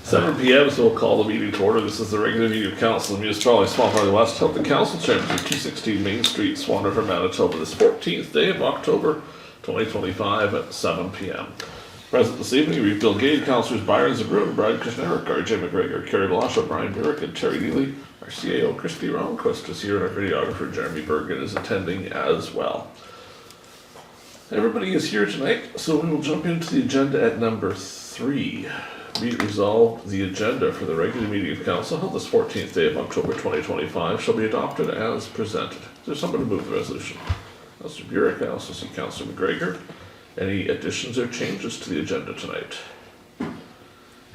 7 p.m. So we'll call the meeting to order. This is the regular meeting of Council of the Municipality of Swan Valley West. Held the Council Chambers at 216 Main Street, Swan River, Manitoba, this 14th day of October 2025 at 7 p.m. Present this evening, Reeve, Gade, Councillors Byron, Zbirun, Kushniryk, McGregor, Carrie, Blosha, Burick, and Terry Neely. Our CAO, Kristi, Ronnquist is here, and our videographer, Jeremy Bergen, is attending as well. Everybody is here tonight, so we will jump into the agenda at number 3. Be it resolved, the agenda for the regular meeting of Council held this 14th day of October 2025 shall be adopted as presented. Is there someone to move the resolution? Councillor Burick, I also see Councillor McGregor. Any additions or changes to the agenda tonight?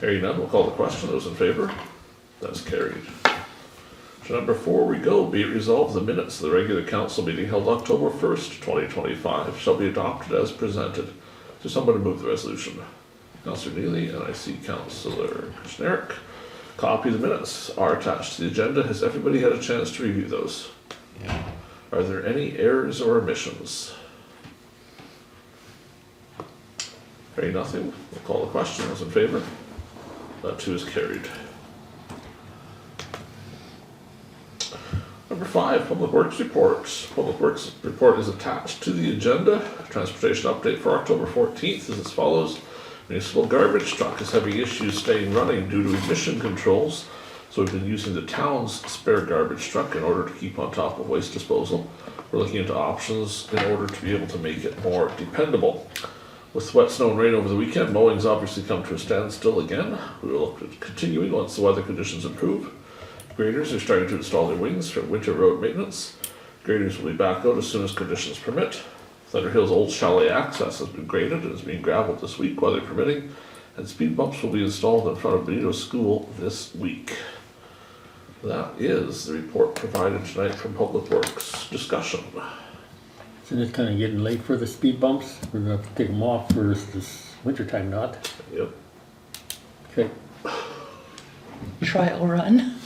Hearing none, we'll call the question. Those in favour? That's carried. To number 4 we go. Be it resolved, the minutes of the regular council meeting held October 1st, 2025 shall be adopted as presented. Is there someone to move the resolution? Councillor Neely, and I see Councillor Kushniryk. Copy of the minutes are attached to the agenda. Has everybody had a chance to review those? Yeah. Are there any errors or omissions? Hearing nothing, we'll call the question. Those in favour? That too is carried. Number 5, Public Works Report. Public Works Report is attached to the agenda. Transportation update for October 14th is as follows. Municipal garbage truck is having issues staying running due to emission controls, so we've been using the town's spare garbage truck in order to keep on top of waste disposal. We're looking into options in order to be able to make it more dependable. With wet snow and rain over the weekend, mowing's obviously come to a standstill again. We will look at continuing once the weather conditions improve. Graders are starting to install their wings for winter road maintenance. Graders will be back out as soon as conditions permit. Thunder Hill's old chalet access has been graded and is being gravelled this week, weather permitting, and speed bumps will be installed in front of Benito School this week. That is the report provided tonight from Public Works. Discussion. So it's kind of getting late for the speed bumps. We're going to have to take them off for this winter time, not? Yep. Okay. Trial run.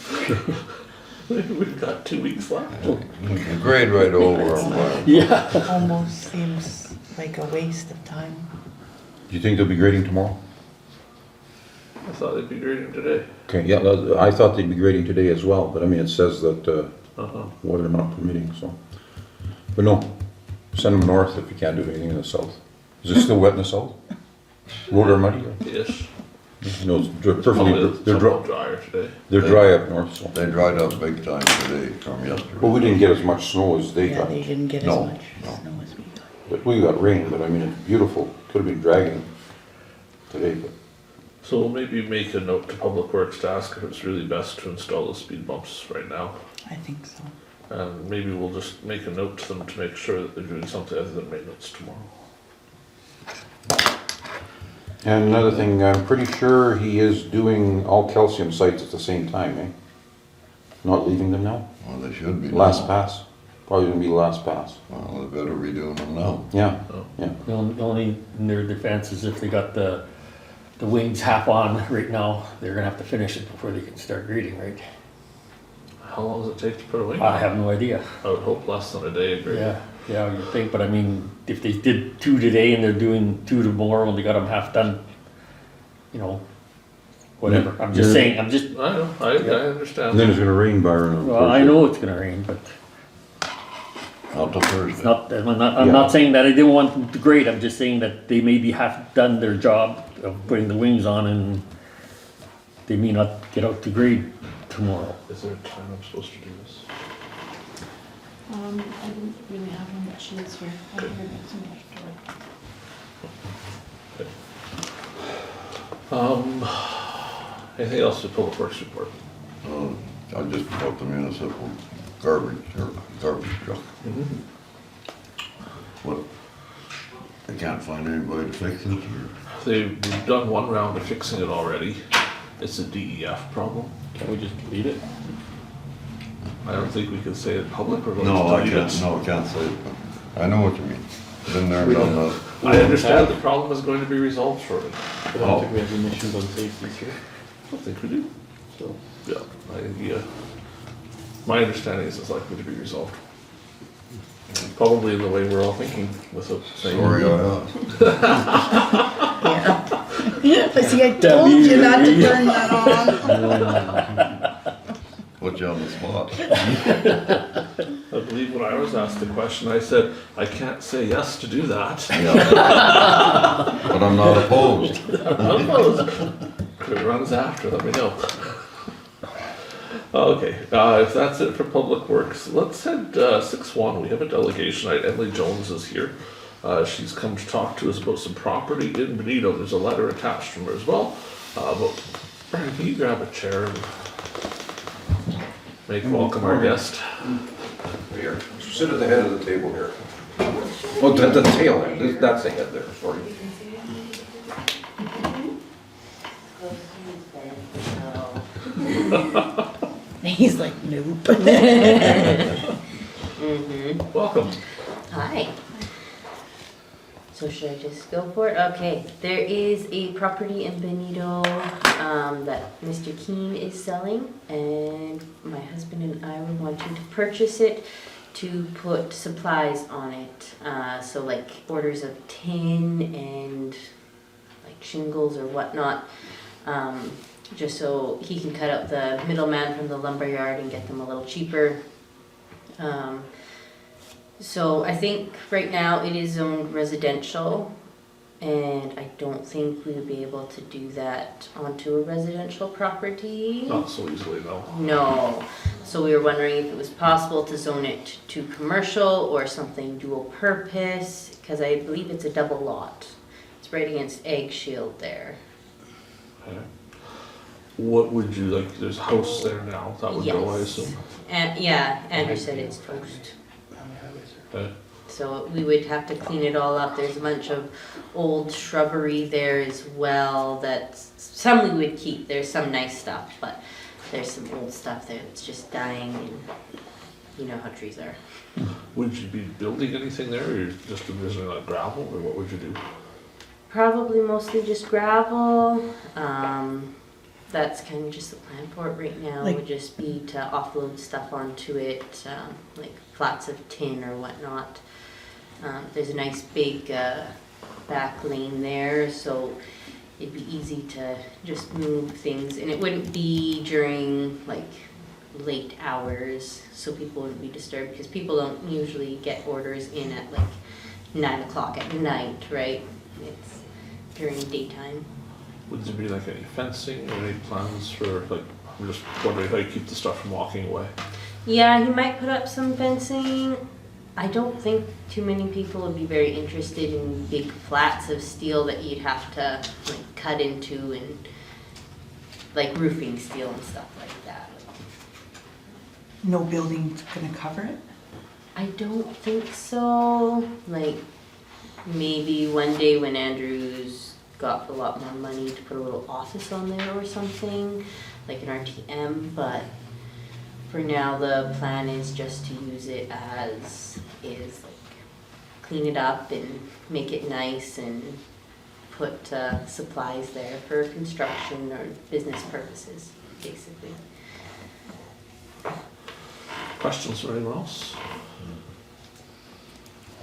We've got 2 weeks left. The grade right over them. Yeah. Almost seems like a waste of time. Do you think they'll be grading tomorrow? I thought they'd be grading today. Okay, yeah, I thought they'd be grading today as well, but I mean, it says that weather not permitting, so. But no, send them north if you can't do anything in the south. Is it still wet in the south? Road or muddy? Yes. No, it's perfectly, they're somewhat drier today. they're dry up north, so. They dried up big time today from yesterday. Well, we didn't get as much snow as they Yeah, got, they didn't get as No, much no. snow as we got. but we got rain, but I mean, it's beautiful. Could have been dragging today, but. So we'll maybe make a note to Public Works to ask if it's really best to install the speed bumps right now. I think so. And maybe we'll just make a note to them to make sure that they're doing something other than maintenance tomorrow. And another thing, I'm pretty sure he is doing all calcium sites at the same time, eh? Not leaving them now? Well, they should be. Last now. pass. Probably gonna be last pass. Well, they better be doing them now. Yeah, Oh. yeah. The only in their defense is if they got the wings half on right now, they're going to have to finish it before they can start grading, right? How long does it take to put a wing I on? have no idea. I would hope less than a day. Agree. Yeah, you'd think, but I mean, if they did 2 today and they're doing 2 tomorrow and they got them half done, you know, whatever. I'm just Yeah. saying, I know. I And understand. then it's gonna rain, Byron. on well, I Thursday. know it's going to rain, but Not till Thursday. I'm not saying that I didn't want them to grade. I'm just saying that they maybe have done their job of putting the wings on and they may not get out to grade tomorrow. Is there a time I'm supposed to do this? I didn't really have one, but she is here. I didn't hear back from Anything else to Public Works report? I just bought the municipal garbage truck. What? They can't find anybody to fix it, or? They've done one round of fixing it already. It's a DEF problem. Can we just delete it? I don't think we can say it in public. We're going No, to I delete can't, it. no, I can't say it, but I know what you mean. Been there and done that. I understand the problem is going to be resolved shortly. I don't think we have emissions on safety, sir. I don't think we do. So, Yeah, my understanding is it's likely to be resolved. Probably in the way we're all thinking, without saying. Sorry, I Yeah. See, I told you not to turn that on. Put you on the spot. I believe when I was asked the question, I said, I can't say yes to do that. But I'm not opposed. If it runs after, let me know. Okay, if that's it for Public Works, let's head 6-1. We have a delegation. Emily Jones is here. She's come to talk to us about some property in Benito. There's a letter attached from her as well. But Brian, can you grab a chair and make welcome our guest? Here, sit at the head of the table here. Oh, the tail end, that's the head there, sorry. He's like, nope. Welcome. Hi. So should I just go for it? Okay, there is a property in Benito that Mr. Keene is selling, and my husband and I were wanting to purchase it to put supplies on it. So like orders of tin and like shingles or whatnot. Just so he can cut out the middleman from the lumber yard and get them a little cheaper. So I think right now it is zoned residential, and I don't think we would be able to do that onto a residential property. Not so easily, no. No. So we were wondering if it was possible to zone it to commercial or something dual purpose, because I believe it's a double lot. It's right against Egg Shield there. Okay. What would you like? There's a house there now. That would go, I assume. And yeah, Andrew said it's toast. Okay. So we would have to clean it all up. There's a bunch of old shrubbery there as well that some we would keep. There's some nice stuff, but there's some old stuff there that's just dying, and you know how trees are. Would you be building anything there, or just envisioning like gravel, or what would you do? Probably mostly just gravel. That's kind of just the plan for it right now. Like- Would just be to offload stuff onto it, like flats of tin or whatnot. There's a nice big back lane there, so it'd be easy to just move things, and it wouldn't be during like late hours, so people wouldn't be disturbed, because people don't usually get orders in at like 9 o'clock at night, right? It's during daytime. Would there be like any fencing or any plans for like? I'm just wondering how you keep the stuff from walking away. Yeah, he might put up some fencing. I don't think too many people would be very interested in big flats of steel that you'd have to like cut into, and like roofing steel and stuff like that. No building's gonna cover it? I don't think so. Like maybe one day when Andrew's got a lot more money to put a little office on there or something, like an RTM, but for now the plan is just to use it as is, like clean it up and make it nice and put supplies there for construction or business purposes, basically. Questions for anyone else?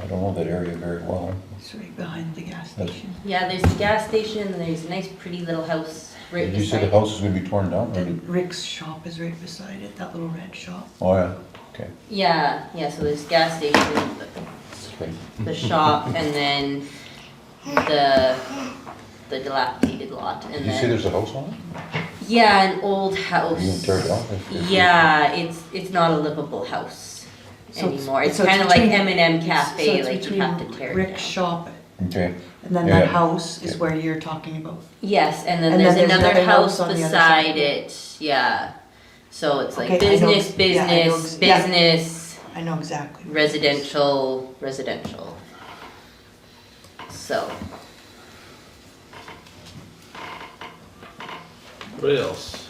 I don't know that area very well. It's right behind the gas station. Yeah, there's the gas station, and there's a nice pretty little house right Did you say beside the house is gonna be torn down? Or And did- Rick's shop is right beside it, that little red shop. Oh, yeah, okay. Yeah, so there's gas station, Okay. the shop, and then the dilapidated lot, and Did you say then there's a house on it? yeah, an old Are you house. gonna tear it down? Yeah, it's not a livable house So it's- anymore. It's so it's kind of like between- M&M So Cafe, it's like you have to between tear it Rick's down. shop, Okay, and then Yeah. that house is where you're talking about. Yes, and then And there's then there's another another house house on the other beside side. it. Yeah, so it's like Okay, I know business, ex- yeah, I know business, ex- yeah. business, I know exactly. residential, residential. So. Anybody else?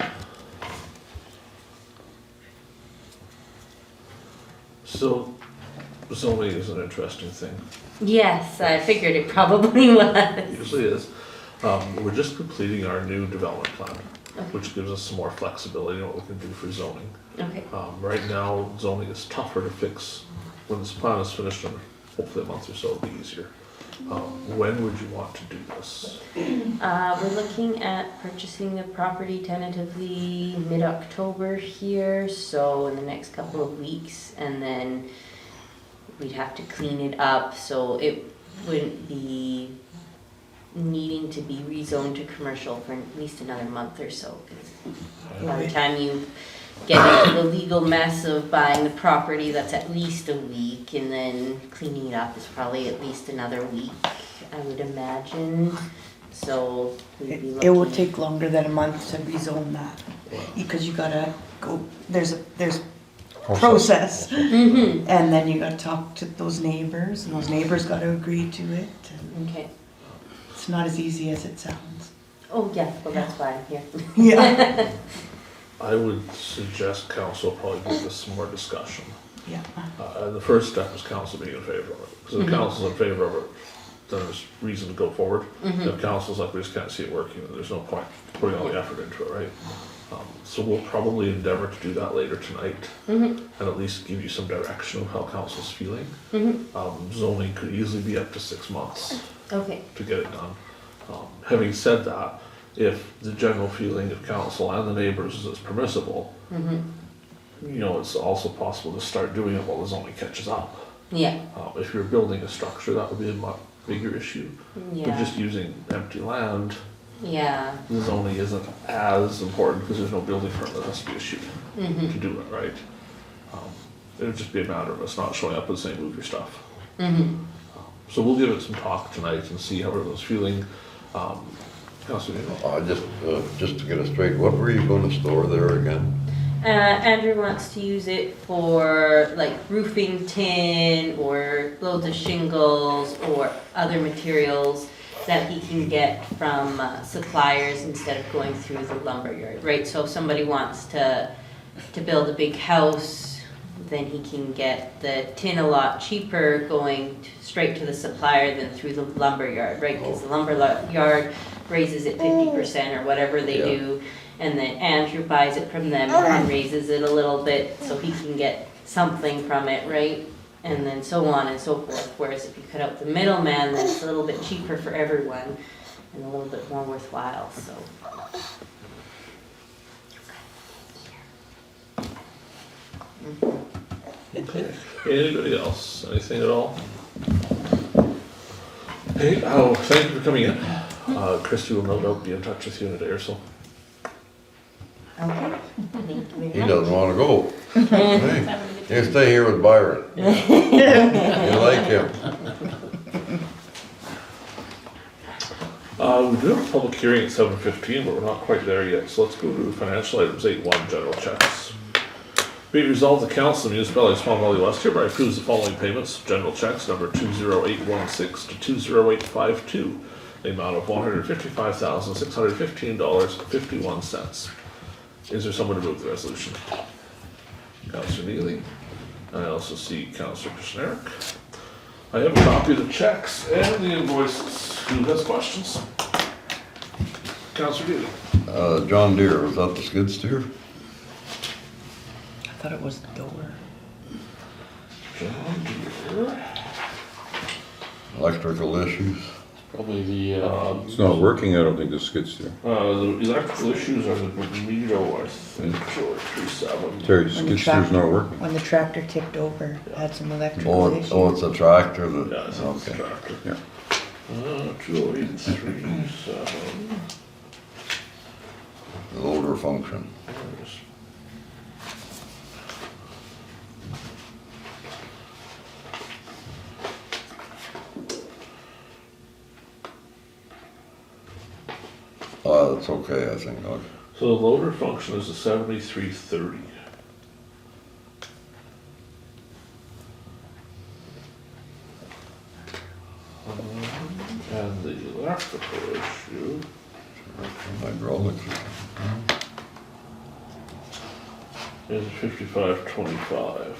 So, zoning is an interesting thing. Yes, I figured it probably was. It usually is. We're just completing our new development plan, which gives us some more flexibility in what we can do for zoning. Okay. Right now, zoning is tougher to fix. When this plan is finished in hopefully a month or so, it'll be easier. When would you want to do this? We're looking at purchasing the property tentatively mid-October here, so in the next couple of weeks, and then we'd have to clean it up, so it wouldn't be needing to be rezoned to commercial for at least another month or so. 'Cause by the time you get into the legal mess of buying the property, that's at least a week, and then cleaning it up is probably at least another week, I would imagine. So we'd be It will looking- take longer than a month to rezone that, because you gotta go, there's process. Mhm. And then you gotta talk to those neighbors, and those neighbors gotta agree to it. And Okay. it's not as easy as it sounds. Oh, yeah, well, that's why I'm here. Yeah. I would suggest council probably give this some more discussion. Yeah. And the first step is council being in favor of it. Because if council's in favor of it, then there's reason to go forward. If council's like, we just can't see it working, then there's no point putting all the effort into it, right? So we'll probably endeavor to do that later tonight, and at least give you some direction of how council's feeling. Zoning could easily be up to 6 months Okay. to get it done. Having said that, if the general feeling of council and the neighbors is it's permissible, you know, it's also possible to start doing it while the zoning catches up. Yeah. If you're building a structure, that would be a much bigger issue. But Yeah. just using empty land, Yeah. the zoning isn't as important because there's no building permit that has to be issued to do it, right? It would just be a matter of us not showing up and saying, move your stuff. So we'll give it some talk tonight and see how everyone's feeling. Councillor Neely? Just to get it straight, what were you gonna store there again? Andrew wants to use it for like roofing tin or loads of shingles or other materials that he can get from suppliers instead of going through the lumber yard, right? So if somebody wants to build a big house, then he can get the tin a lot cheaper going straight to the supplier than through the lumber yard, right? Because the lumber yard raises it 50% or whatever they Yeah. do. And then Andrew buys it from them and raises it a little bit so he can get something from it, right? And then so on and so forth. Whereas if you cut out the middleman, then it's a little bit cheaper for everyone and a little bit more worthwhile, so. Okay. Anybody else? Anything at all? Hey, thank you for coming in. Kristi will no doubt be in touch with you in a day or so. Okay. Thank you very He much. doesn't wanna go. Hey, you stay here with Byron. You like him. We do have a public hearing at 7:15, but we're not quite there yet, so let's go to financial items 8.1, general checks. Be it resolved, the council of the municipality of Swan Valley West hereby approves the following payments: general checks number 20816 to 20852, the amount of $155,615.51. Is there someone to move the resolution? Councillor Neely. I also see Councillor Kushniryk. I have a copy of the checks and the invoices. Who has questions? Councillor Neely. John Deere, was that the skid steer? I thought it was the door. John Deere. Electrical issues? Probably the, It's not working, I don't think, the skid steer. The electrical issues are the Bonito, I think, or 37. Terry, When the skid steer's not working. When the tractor tipped over, had some electrical Oh, issues. it's a tractor Yeah, that, it's a okay. tractor. Yeah. 20837. The loader function. That's okay, I think, Doug. So the loader function is a 7330. And the electrical issue Hydraulics. is 5525.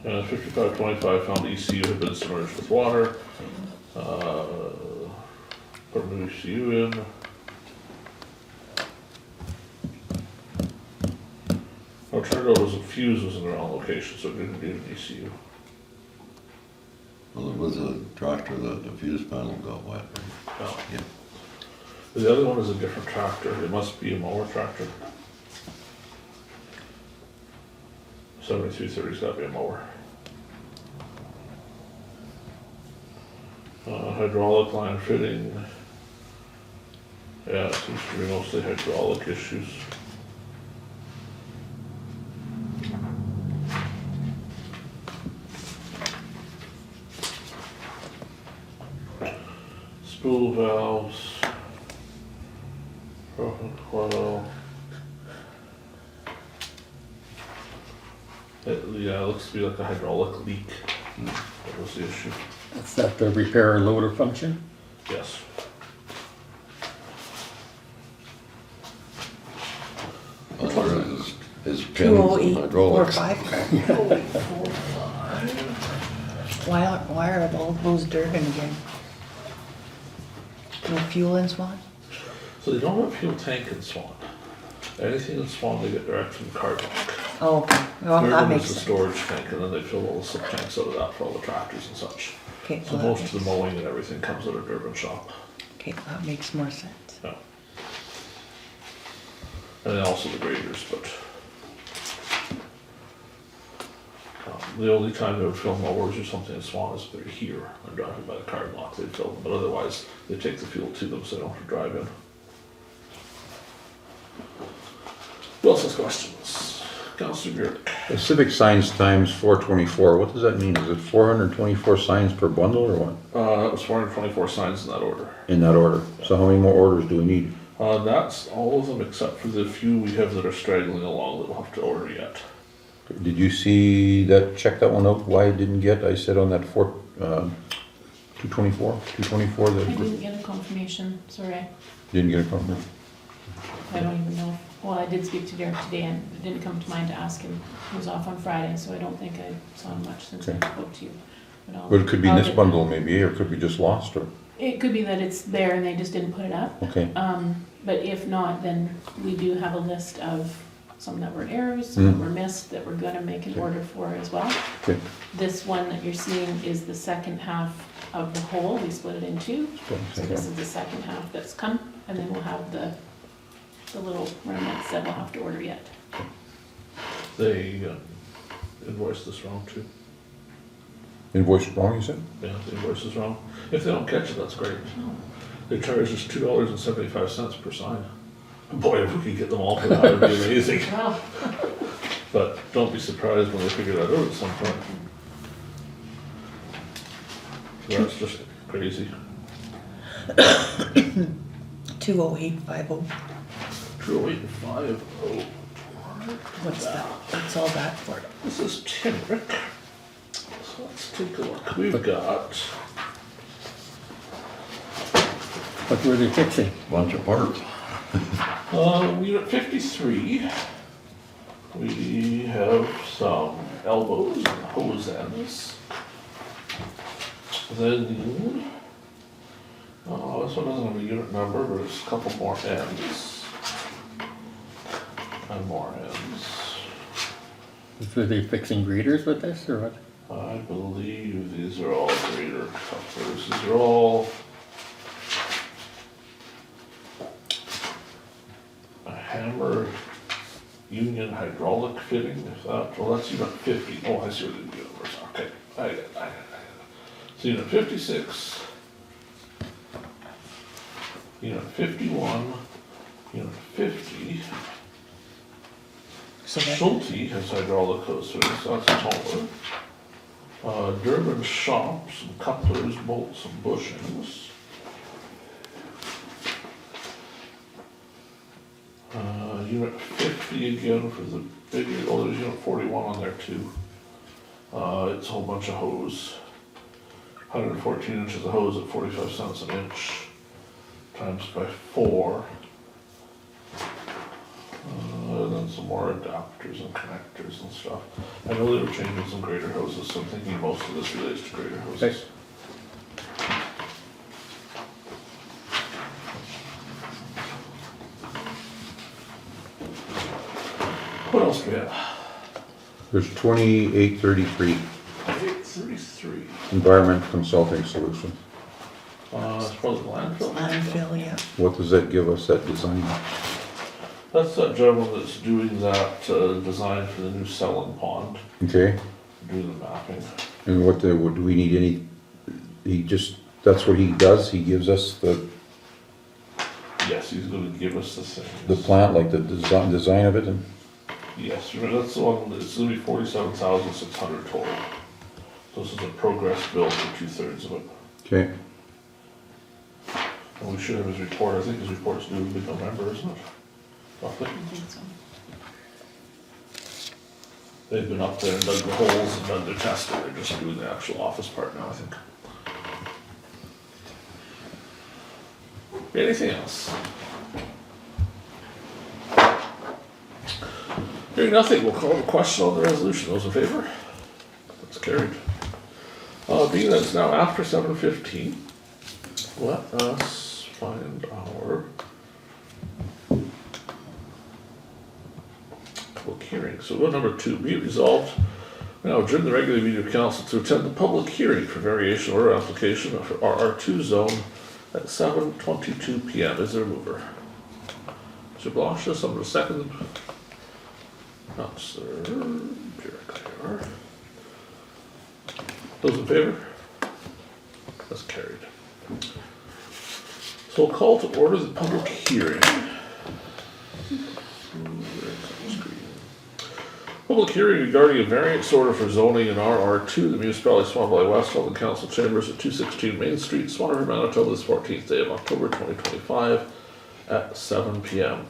And 5525 found ECU had been submerged with water. Put a new ECU in. What turned out was a fuse was in the wrong location, so it didn't need an ECU. Well, it was a tractor that the fuse panel got wet. No. Yeah. The other one is a different tractor, it must be a mower tractor. 7330's gotta be a mower. Hydraulic line fitting. Yeah, it seems to be mostly hydraulic issues. Spool valves. Broken coil. Yeah, it looks to be like a hydraulic leak. That was the issue. Is that the repair loader function? Yes. All there is pins and hydraulics. 20845. Why are all those Durban again? No fuel in Swan? So they don't have a fuel tank in Swan. Anything in Swan they get direct from Cardlock. Oh, okay. Well, that Durban makes is the sense. storage tank, and then they fill all the slip tanks out of that for all the tractors and such. Okay, So well, that most of the makes- mowing and everything comes out of Durban shop. okay, that makes more sense. Yeah. And then also the graders, but the only time they would fill mowers or something in Swan is if they're here and driving by the card lock, they'd fill them, but otherwise they take the fuel to them so they don't have to drive in. Who else has questions? Councillor Burick. The civic signs times 424, what does that mean? Is it 424 signs per bundle or what? That was 424 signs in that order. In that order? So how many more orders do we need? That's all of them except for the few we have that are straggling along that we'll have to order yet. Did you see that, check that one out, why it didn't get, I said on that 224 I that didn't get a confirmation, sorry. didn't get a confirmation? I don't even know. Well, I did speak to Derek today and it didn't come to mind to ask him. He was off on Friday, so I don't think I saw him much since I Okay. spoke to you. But it could be in I'll this get- bundle maybe, or it could be just lost, or, It could be that it's there and they just didn't put it up. okay. But if not, then we do have a list of some that were errors, some that Mhm. were missed, that we're gonna make an Okay. order for as well. Okay. This one that you're seeing is the second half of the whole, we split it in two. So this is the second half that's come, and then we'll have the little remnants that we'll have to order yet. They invoiced this wrong too. Invoice wrong, you said? Yeah, the invoice is wrong. If they don't catch it, that's great. They charge us $2.75 per sign. Boy, if we could get them all for that, it'd be amazing. Wow. But don't be surprised when they figure that out at some point. So that's just crazy. 20850. 20850. What's that? What's all that for? This is Kushniryk. So let's take a look. We've got, What were they fixing? Bunch of parts. unit 53. We have some elbows and hose ends. Then, this one doesn't have a unit number, but it's a couple more ends. And more ends. Were they fixing graders with this, or what? I believe these are all grader couplers. These are all a hammer union hydraulic fitting, if that, well, that's unit 50. Oh, I see what the unit numbers are. Okay, I get it. So unit 56, unit 51, unit 50. So that, Schulte has hydraulic hose fittings, so that's taller. Durban shop, some couplers, bolts, and bushings. Unit 50 again for the bigger, oh, there's unit 41 on there too. It's a whole bunch of hose. 114 inches of hose at 45 cents an inch, times by 4. And then some more adapters and connectors and stuff. I know they were changing some grader hoses, so I'm thinking most of this relates to grader hoses. What else do we have? There's 2833, 833. Environment Consulting Solutions. It's probably landfill. Landfill, yeah. What does that give us, that design? That's that gentleman that's doing that design for the new Selling Pond, Okay, doing the mapping. and what do we need any, he just, that's what he does, he gives us the Yes, he's gonna give us the thing. plant, like the design of it, and, Yes, remember, that's the one, it's gonna be 47,600 total. So this is a progress bill for 2/3 of it. okay, And we should have his report, I think his report's due in November, isn't it? Roughly. I think so. They've been up there and dug the holes and done their testing, they're just doing the actual office part now, I think. Anything else? Hearing nothing, we'll call the question on the resolution, those in favor? That's carried. Being that it's now after 7:15, let us find our public hearing. So rule number 2, be it resolved, now adjourn the regular meeting of council to attend the public hearing for variation order application for RR2 zone at 7:22 PM. Is there a mover? Mr. Blosha, someone to second. Councillor Burick, there you are. Those in favor? That's carried. So we'll call to order the public hearing. Public hearing regarding a variance order for zoning in RR2, the Municipality of Swan Valley West, held in council chambers at 216 Main Street, Swan River, Manitoba, this 14th day of October 2025 at 7 PM.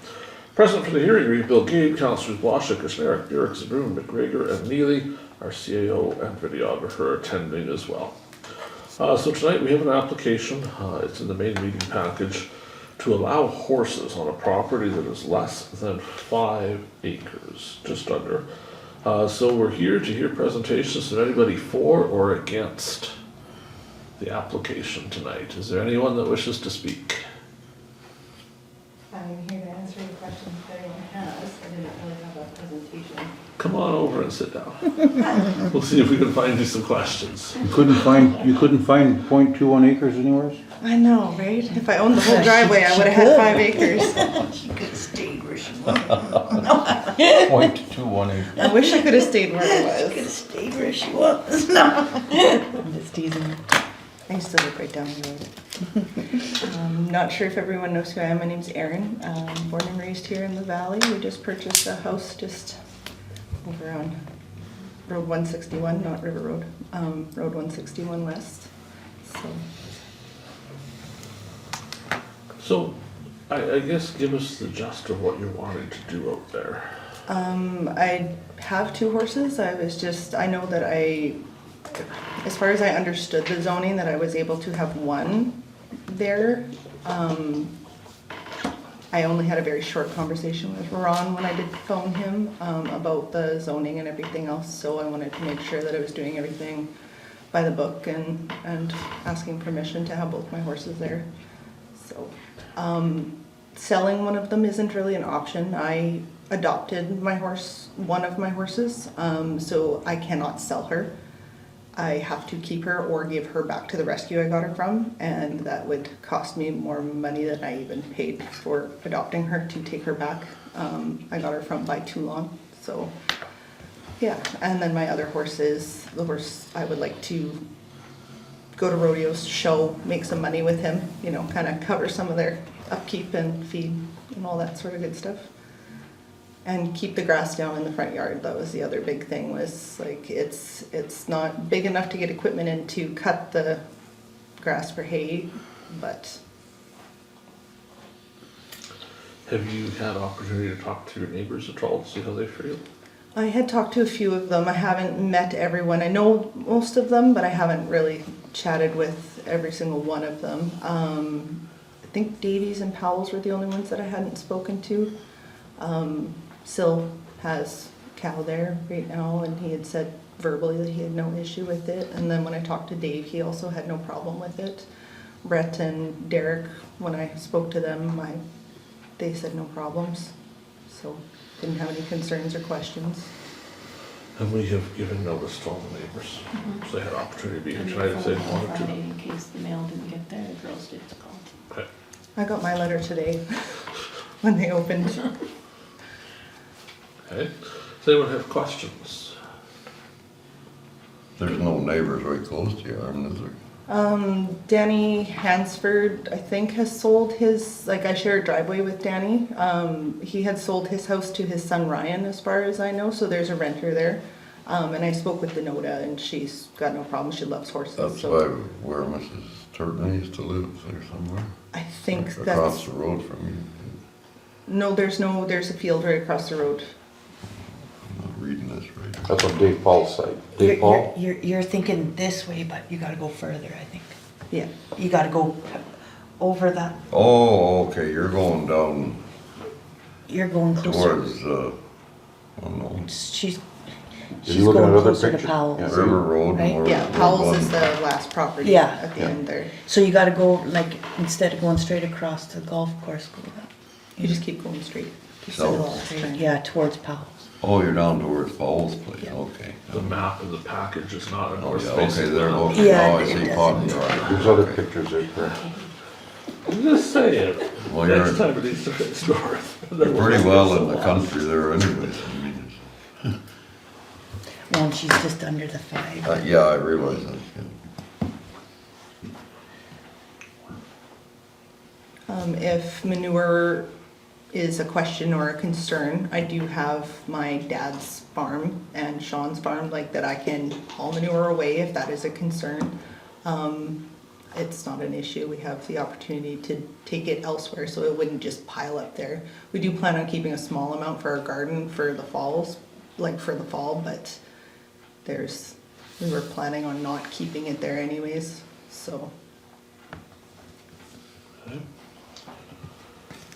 Present for the hearing, Reeve, Gade, Councillors Blosha, Kushniryk, Burick, Zbirun, McGregor, and Neely. Our CAO and videographer are attending as well. So tonight we have an application, it's in the main meeting package, to allow horses on a property that is less than 5 acres, just under. So we're here to hear presentations of anybody for or against the application tonight. Is there anyone that wishes to speak? I'm here to answer any questions that anyone has. I didn't really have a presentation. Come on over and sit down. We'll see if we can find you some questions. you couldn't find 0.21 acres anywhere? I know, right? If I owned the whole driveway, I would have had 5 acres. She could have stayed where she was. 0.21 acres. I wish I could have stayed where She could I have was. stayed where she was. No. I'm just teasing. I used to live right down the road. Not sure if everyone knows who I am. My name's Erin. Born and raised here in the valley. We just purchased a house just over on Road 161, not River Road. Road 161 West. So, I guess give us the gist of what you're wanting to do out there. I have 2 horses. I know that as far as I understood the zoning, that I was able to have 1 there. I only had a very short conversation with Ron when I did phone him about the zoning and everything else, so I wanted to make sure that I was doing everything by the book and asking permission to have both my horses there. So, selling one of them isn't really an option. I adopted one of my horses, so I cannot sell her. I have to keep her or give her back to the rescue I got her from, and that would cost me more money than I even paid for adopting her to take her back. I got her from by Toulon, so yeah. And then my other horse is the horse I would like to go to rodeos, show, make some money with him, kind of cover some of their upkeep and feed and all that sort of good stuff. And keep the grass down in the front yard. That was the other big thing, was like it's not big enough to get equipment in to cut the grass for hay, but Have you had opportunity to talk to your neighbors at all to see how they feel? I had talked to a few of them. I haven't met everyone. I know most of them, but I haven't really chatted with every single one of them. I think Davies and Powell's were the only ones that I hadn't spoken to. Sil has cow there right now, and he had said verbally that he had no issue with it. And then when I talked to Dave, he also had no problem with it. Brett and Derek, when I spoke to them, they said no problems. So didn't have any concerns or questions. And we have given notice to all the neighbors, so they had opportunity to be here And tonight if they on wanted to. Friday, in case the mail didn't get there, the girls did call. Okay. I got my letter today when they opened. Okay, does anyone have questions? There's no neighbors very close to you, aren't there? Danny Hansford, I think, has sold his, like, I share a driveway with Danny. He had sold his house to his son Ryan, as far as I know, so there's a renter there. And I spoke with Denoda, and she's got no problem, she loves horses, That's so. where Mrs. Turton used to live, there somewhere. I think Across that's, the road from you. no, there's a field right across the road. I'm not reading this right. That's on Dave Paul's side. Dave Paul? You're thinking this way, but you gotta go further, I think. Yeah, You gotta go over that, Oh, okay, you're going down you're going closer. towards, oh no, She's you looking at going another closer to picture? Powell's. Yeah. River Road. Right? and yeah, we're Powell's going- is the last property Yeah. at the Yeah. end there. So you gotta go, like, instead of going straight across to the golf course, go that. You just keep going straight. South. Turn. Yeah, towards Powell's. Oh, you're down towards Paul's place, Yeah. okay. The map of the package is not a Oh, north yeah, facing okay, there, map. okay, Yeah, now I it see doesn't. Pond Yard. There's other Okay. pictures there, correct? I'm just saying, Well, next you're time it needs to face north. you're pretty well in the country there anyways, I mean, Well, and she's just under the 5. yeah, I realize that, yeah. If manure is a question or a concern, I do have my dad's farm and Sean's farm, like, that I can haul manure away if that is a concern. It's not an issue, we have the opportunity to take it elsewhere, so it wouldn't just pile up there. We do plan on keeping a small amount for our garden for the falls, like for the fall, but we were planning on not keeping it there anyways, so.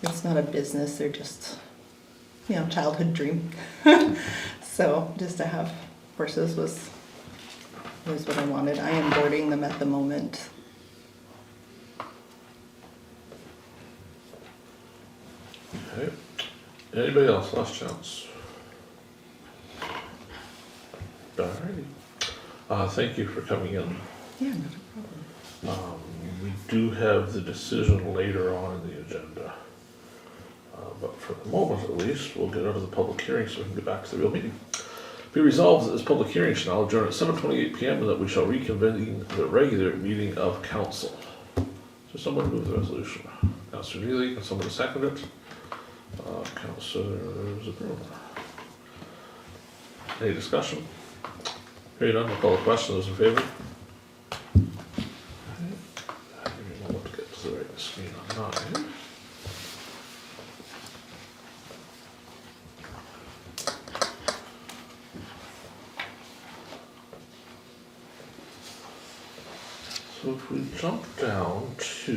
It's not a business, they're just, childhood dream. So just to have horses was what I wanted. I am boarding them at the moment. Okay, anybody else, last chance? Alrighty, thank you for coming in. Yeah, not a problem. We do have the decision later on in the agenda. But for the moment at least, we'll get out of the public hearing so we can get back to the real meeting. Be resolved that this public hearing shall now adjourn at 7:28 PM and that we shall reconvene the regular meeting of council. So someone move the resolution. Councillor Neely, can someone second it? Councillor Zbirun. Any discussion? Hearing none, we'll call the question. Those in favor? Give me a moment to get to the right screen on mine. So if we jump down to,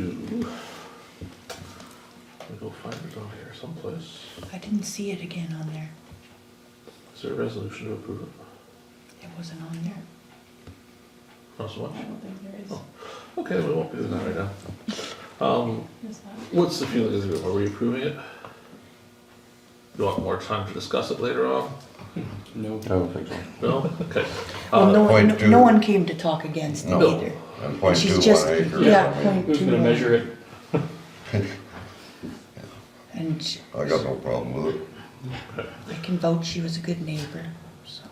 let me go find it on here someplace. I didn't see it again on there. Is there a resolution to approve it? It wasn't on there. Not so much? I don't think there is. Oh. Okay, we won't be doing that right now. Is that? What's the feeling? Are we approving it? Do you want more time to discuss it later on? No. I don't think so. No? Okay. Well, no point one, two. no one came to talk against it No. either. And point She's 2 just, 1 acre. yeah, point Who's 2. gonna measure it? And I got no problem with it. I can vouch she was a good neighbor, so.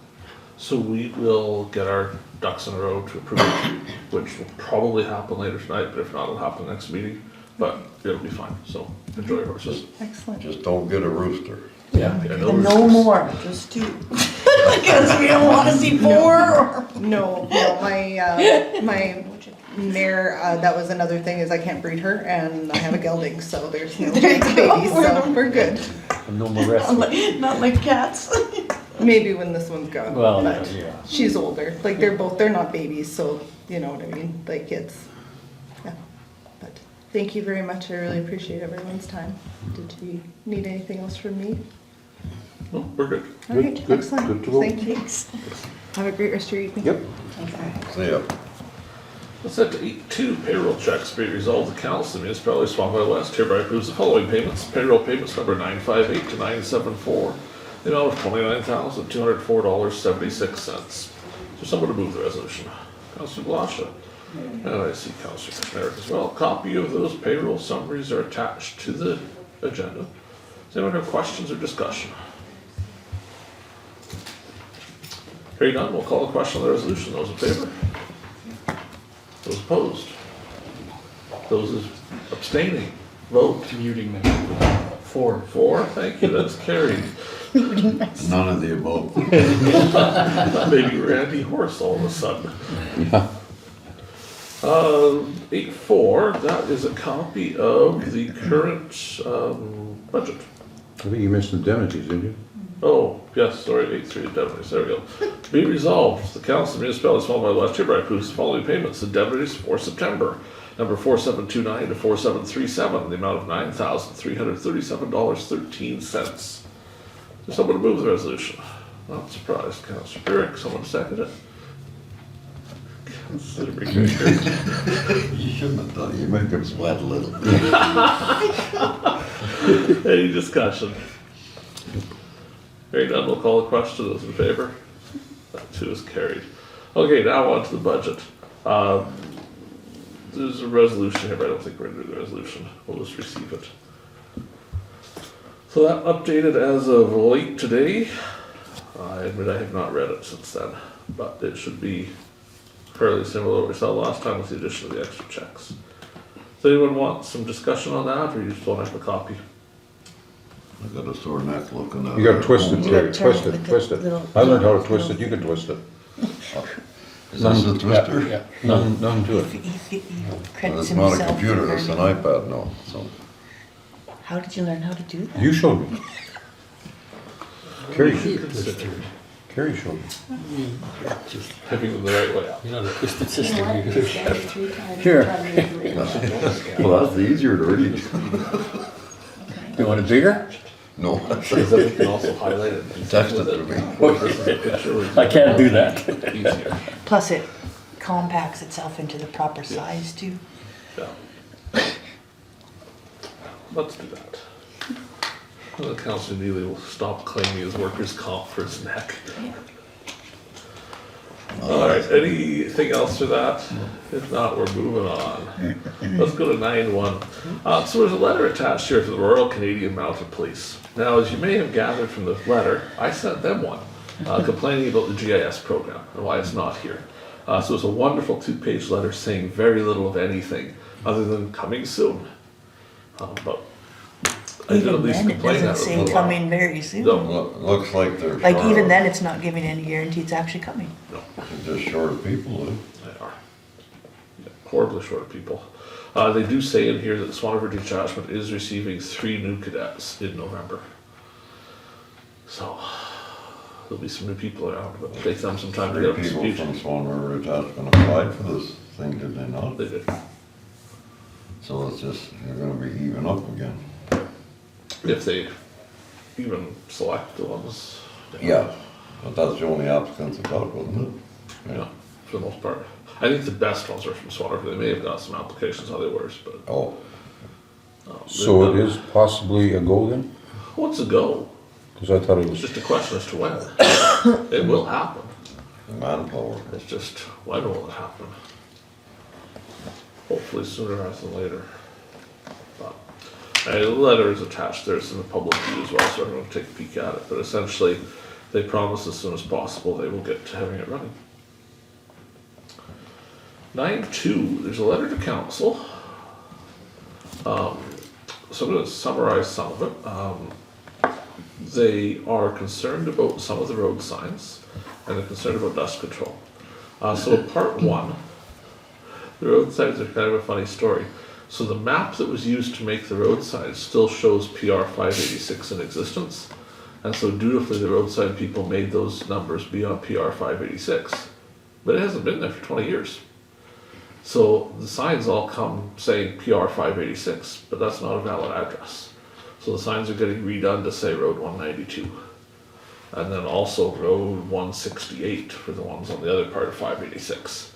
So we will get our ducks in a row to approve it, which will probably happen later tonight, but if not, it'll happen next meeting. But it'll be fine, so enjoy your horses. Excellent. Just don't get a rooster. Yeah. And no more, just 2. Because we don't wanna see 4 or. No, my mare, that was another thing, is I can't breed her, and I have a gelding, so there's no chance of babies, so we're good. And no more rest. Not like cats. Maybe when this one's gone, Well, but yeah. she's older, like they're not babies, so you know what I mean, like it's, yeah. But thank you very much, I really appreciate everyone's time. Did you need anything else from me? No, we're good. All right, good, excellent, good to go. thank you. Have a great rest of your evening. Yep. See ya. Let's set to 8.2 payroll checks. Be it resolved, the council of the Municipality of Swan West hereby approves the following payments. Payroll payments number 958 to 974 the amount of $29,204.76. So someone to move the resolution. Councillor Blosha. And I see Councillor Kushniryk as well. Copy of those payroll summaries are attached to the agenda. Does anyone have questions or discussion? Hearing none, we'll call the question on the resolution. Those in favor? Those opposed? Those abstaining? Vote. Muting them. 4. 4, thank you, that's carried. None of the above. Maybe Randy Horse all of a sudden. Yeah. 8.4, that is a copy of the current budget. I think you missed indemnities, didn't you? Oh, yes, sorry, 8.3 indemnities, there we go. Be resolved, the Council of Municipality of Swan by the West hereby approves the following payments, indemnities for September. Number 4729 to 4737, the amount of $9,337.13. Is there someone to move the resolution? Not surprised, Councillor Burick, someone to second it? Councillor McGregor. You shouldn't have done it, you make him sweat a little. Any discussion? Hearing none, we'll call the question. Those in favor? That too is carried. Okay, now on to the budget. There's a resolution here, but I don't think we're going to do the resolution. We'll just receive it. So that updated as of late today. I admit I have not read it since then, but it should be fairly similar to what we saw last time with the addition of the extra checks. Does anyone want some discussion on that, or you just want to have a copy? I got a sore neck looking at it. You gotta twist it, Terry, Turn twist with it, the twist it. little- I learned how to twist it, you can twist it. Is this a twister? Yeah. None to it. He Well, credits it's not a himself. computer, it's an iPad now, so. How did you learn how to do that? You showed me. Carrie, Consider Carrie showed me. Just, Tipping them the right way out. you're not a twisted You know sister. what? You're- It's done 3 times. Here. Probably agree. Well, that's easier to read. You want it bigger? No. Because then we can also highlight it. and Text it with to me. This is a picture where I can't do that. Easier, Plus it compacts itself into the proper size too. yeah. Let's do that. And then Councillor Neely will stop claiming his workers' comp for his neck. All right, anything else for that? If not, we're moving on. Let's go to 9.1. So there's a letter attached here to the Royal Canadian Mounted Police. Now, as you may have gathered from the letter, I sent them one complaining about the GIS program and why it's not here. So it's a wonderful 2-page letter saying very little of anything other than coming soon. But I did at Even least then, it complain doesn't that say it was a come lot. in very soon. No, Looks like they're Like short even of- then, it's not giving any guarantee it's actually coming. no. They're just short of people, eh? They are. Yeah, horribly short of people. They do say in here that the Swan River Detachment is receiving 3 new cadets in November. So, there'll be some new people around, but it'll take them some time to get up to People speed. from Swan River Detachment applied for this thing, did they not? They did. So it's just, they're gonna be even up again. If they even select the ones. Yeah, but that's the only applicants they got, wasn't it? Yeah, for the most part. I think the best ones are from Swan River. They may have got some applications others, but. Oh, So it is possibly a go then? What's a go? Cause I thought it It's was, just a question as to when. It will happen. manpower. It's just, when will it happen? Hopefully sooner rather than later. But, the letter is attached there, it's in the public view as well, so everyone can take a peek at it, but essentially, they promise as soon as possible they will get to having it running. 9.2, there's a letter to council. So I'm gonna summarize some of it. They are concerned about some of the road signs, and they're concerned about dust control. So part 1, the road signs are kind of a funny story. So the map that was used to make the road signs still shows PR 586 in existence, and so dutifully the roadside people made those numbers be on PR 586, but it hasn't been there for 20 years. So the signs all come saying PR 586, but that's not a valid address. So the signs are getting redone to say Road 192. And then also Road 168 for the ones on the other part of 586.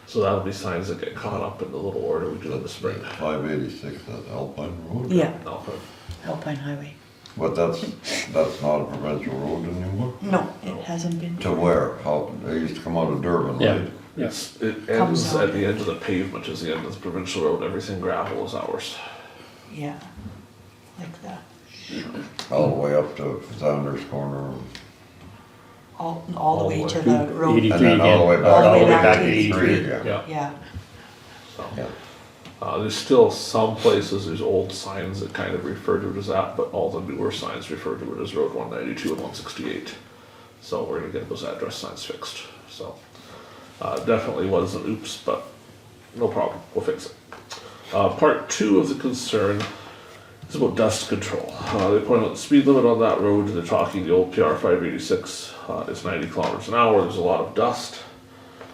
So that'll be signs that get caught up in the little order we do in the spring. 586, that's Alpine Road? Yeah, Alpine. Alpine Highway. But that's not a provincial road anymore? No, it hasn't been. To where? How, they used to come out of Durban, Yeah. right? It Comes ends out. at the end of the pavement, is the end of the provincial road, everything gravel is ours. Yeah, like that. All the way up to Sanders Corner. All the way to the road. 83 And then all the way again. back. All the way back to to 83. again. Yeah, Yeah, so. Yeah. There's still some places, there's old signs that kind of refer to it as that, but all the newer signs refer to it as Road 192 and 168. So we're gonna get those address signs fixed, so. Definitely was an oops, but no problem, we'll fix it. Part 2 of the concern is about dust control. They point out the speed limit on that road, they're talking the old PR 586 is 90 kilometers an hour, there's a lot of dust.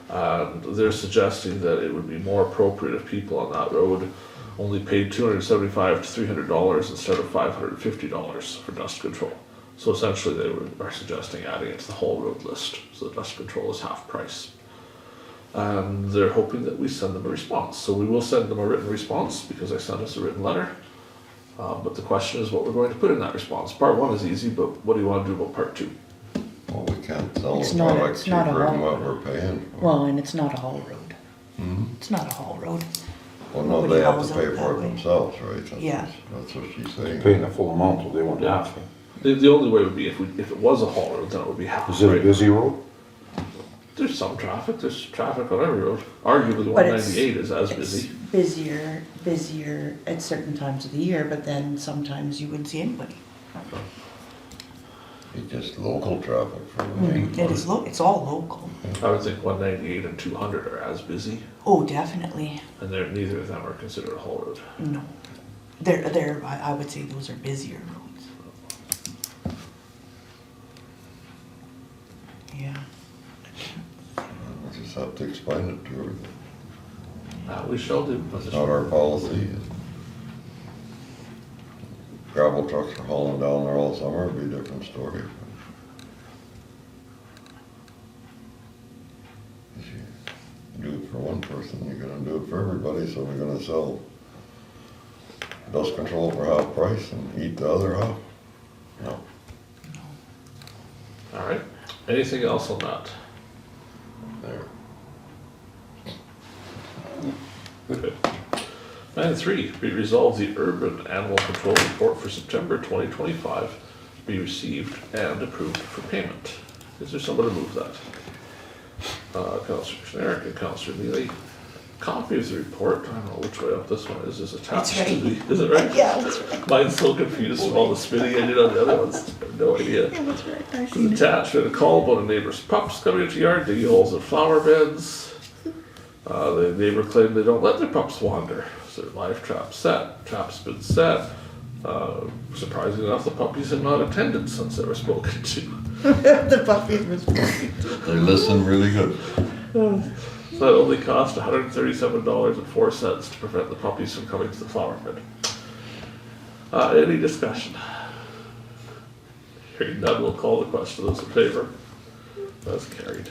And they're suggesting that it would be more appropriate if people on that road only paid $275 to $300 instead of $550 for dust control. So essentially are suggesting adding it to the whole road list, so the dust control is half price. And they're hoping that we send them a response. So we will send them a written response because they sent us a written letter. But the question is what we're going to put in that response. Part 1 is easy, but what do you want to do about part 2? Well, we can't sell It's the not- product it's not a cheaper than lot. what we're paying for. well, and it's not a haul road. Mhm. It's not a haul road. Well, no, Nobody they have hauls to out pay that for it way. themselves, right? That's Yeah. That's what she's saying. Paying the full amount, so they won't Yeah. ask you. The only way would be if it was a haul road, then it would be half. Is it a right? busy road? There's some traffic, there's traffic on every road. Arguably But it's- 198 is as It's busy. busier at certain times of the year, but then sometimes you wouldn't see anybody. It's just local traffic for the main. It is it's all local. I would think 198 and 200 are as busy, Oh, definitely. and neither of them are considered a haul road. No. I would say those are busier roads. Yeah. We'll just have to explain it to her. We shall do. That's not our policy. Gravel trucks are hauling down there all summer, it'd be a different story. If you do it for one person, you're gonna do it for everybody, so we're gonna sell dust control for half price and eat the other half? No. All right. Anything else on that? There. Okay. 9.3, be resolved the urban animal control report for September 2025 be received and approved for payment. Is there someone to move that? Councillor Kushniryk and Councillor Neely. Copy of the report, I don't know which way up this one is attached It's to right. the, is it right? Yeah, that's right. Mine's so confused from all the spinning I did on the other ones, I have no idea. Yeah, that's right. I It's seen it. attached to a call about a neighbor's pups coming into yard, digging holes in flower beds. The neighbor claimed they don't let their pups wander. So their live trap set, trap's been set. Surprisingly enough, the puppies have not attended since they were spoken to. The puppy was spoken to. They listen really good. So that only cost $137.04 to prevent the puppies from coming to the flower bed. Any discussion? Hearing none, we'll call the question. Those in favor? That's carried.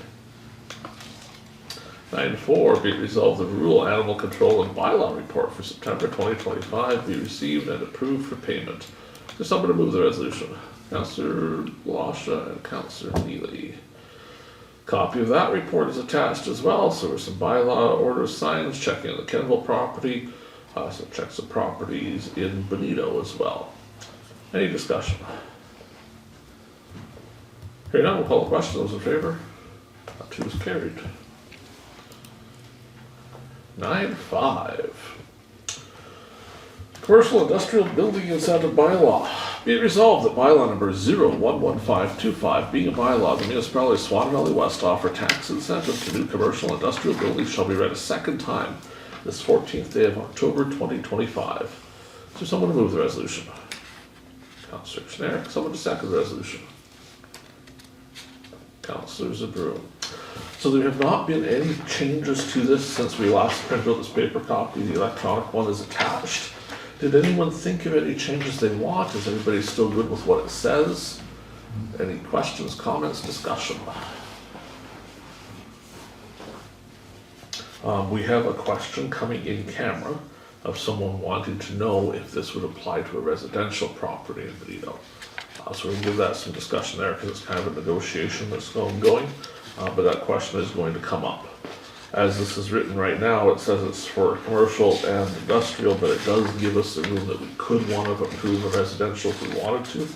9.4, be it resolved the rural animal control and bylaw report for September 2025 be received and approved for payment. Is there someone to move the resolution? Councillor Blosha and Councillor Neely. Copy of that report is attached as well, so there's some bylaw orders signed, checking on the Kenville property, some checks of properties in Bonito as well. Any discussion? Hearing none, we'll call the question. Those in favor? That too is carried. 9.5. Commercial Industrial Building Incentive Bylaw. Be it resolved that bylaw number 011525, being a bylaw of the Municipality of Swan Valley West, offer tax incentive to new commercial industrial buildings shall be read a second time this 14th day of October 2025. Is there someone to move the resolution? Councillor Kushniryk, someone to second the resolution? Councillor Zbirun. So there have not been any changes to this since we last printed out this paper copy. The electronic one is attached. Did anyone think of any changes they want? Is everybody still good with what it says? Any questions, comments, discussion? We have a question coming in camera of someone wanting to know if this would apply to a residential property in Benito. So we'll give that some discussion there because it's kind of a negotiation that's ongoing, but that question is going to come up. As this is written right now, it says it's for commercial and industrial, but it does give us the room that we could want to approve a residential if we wanted to,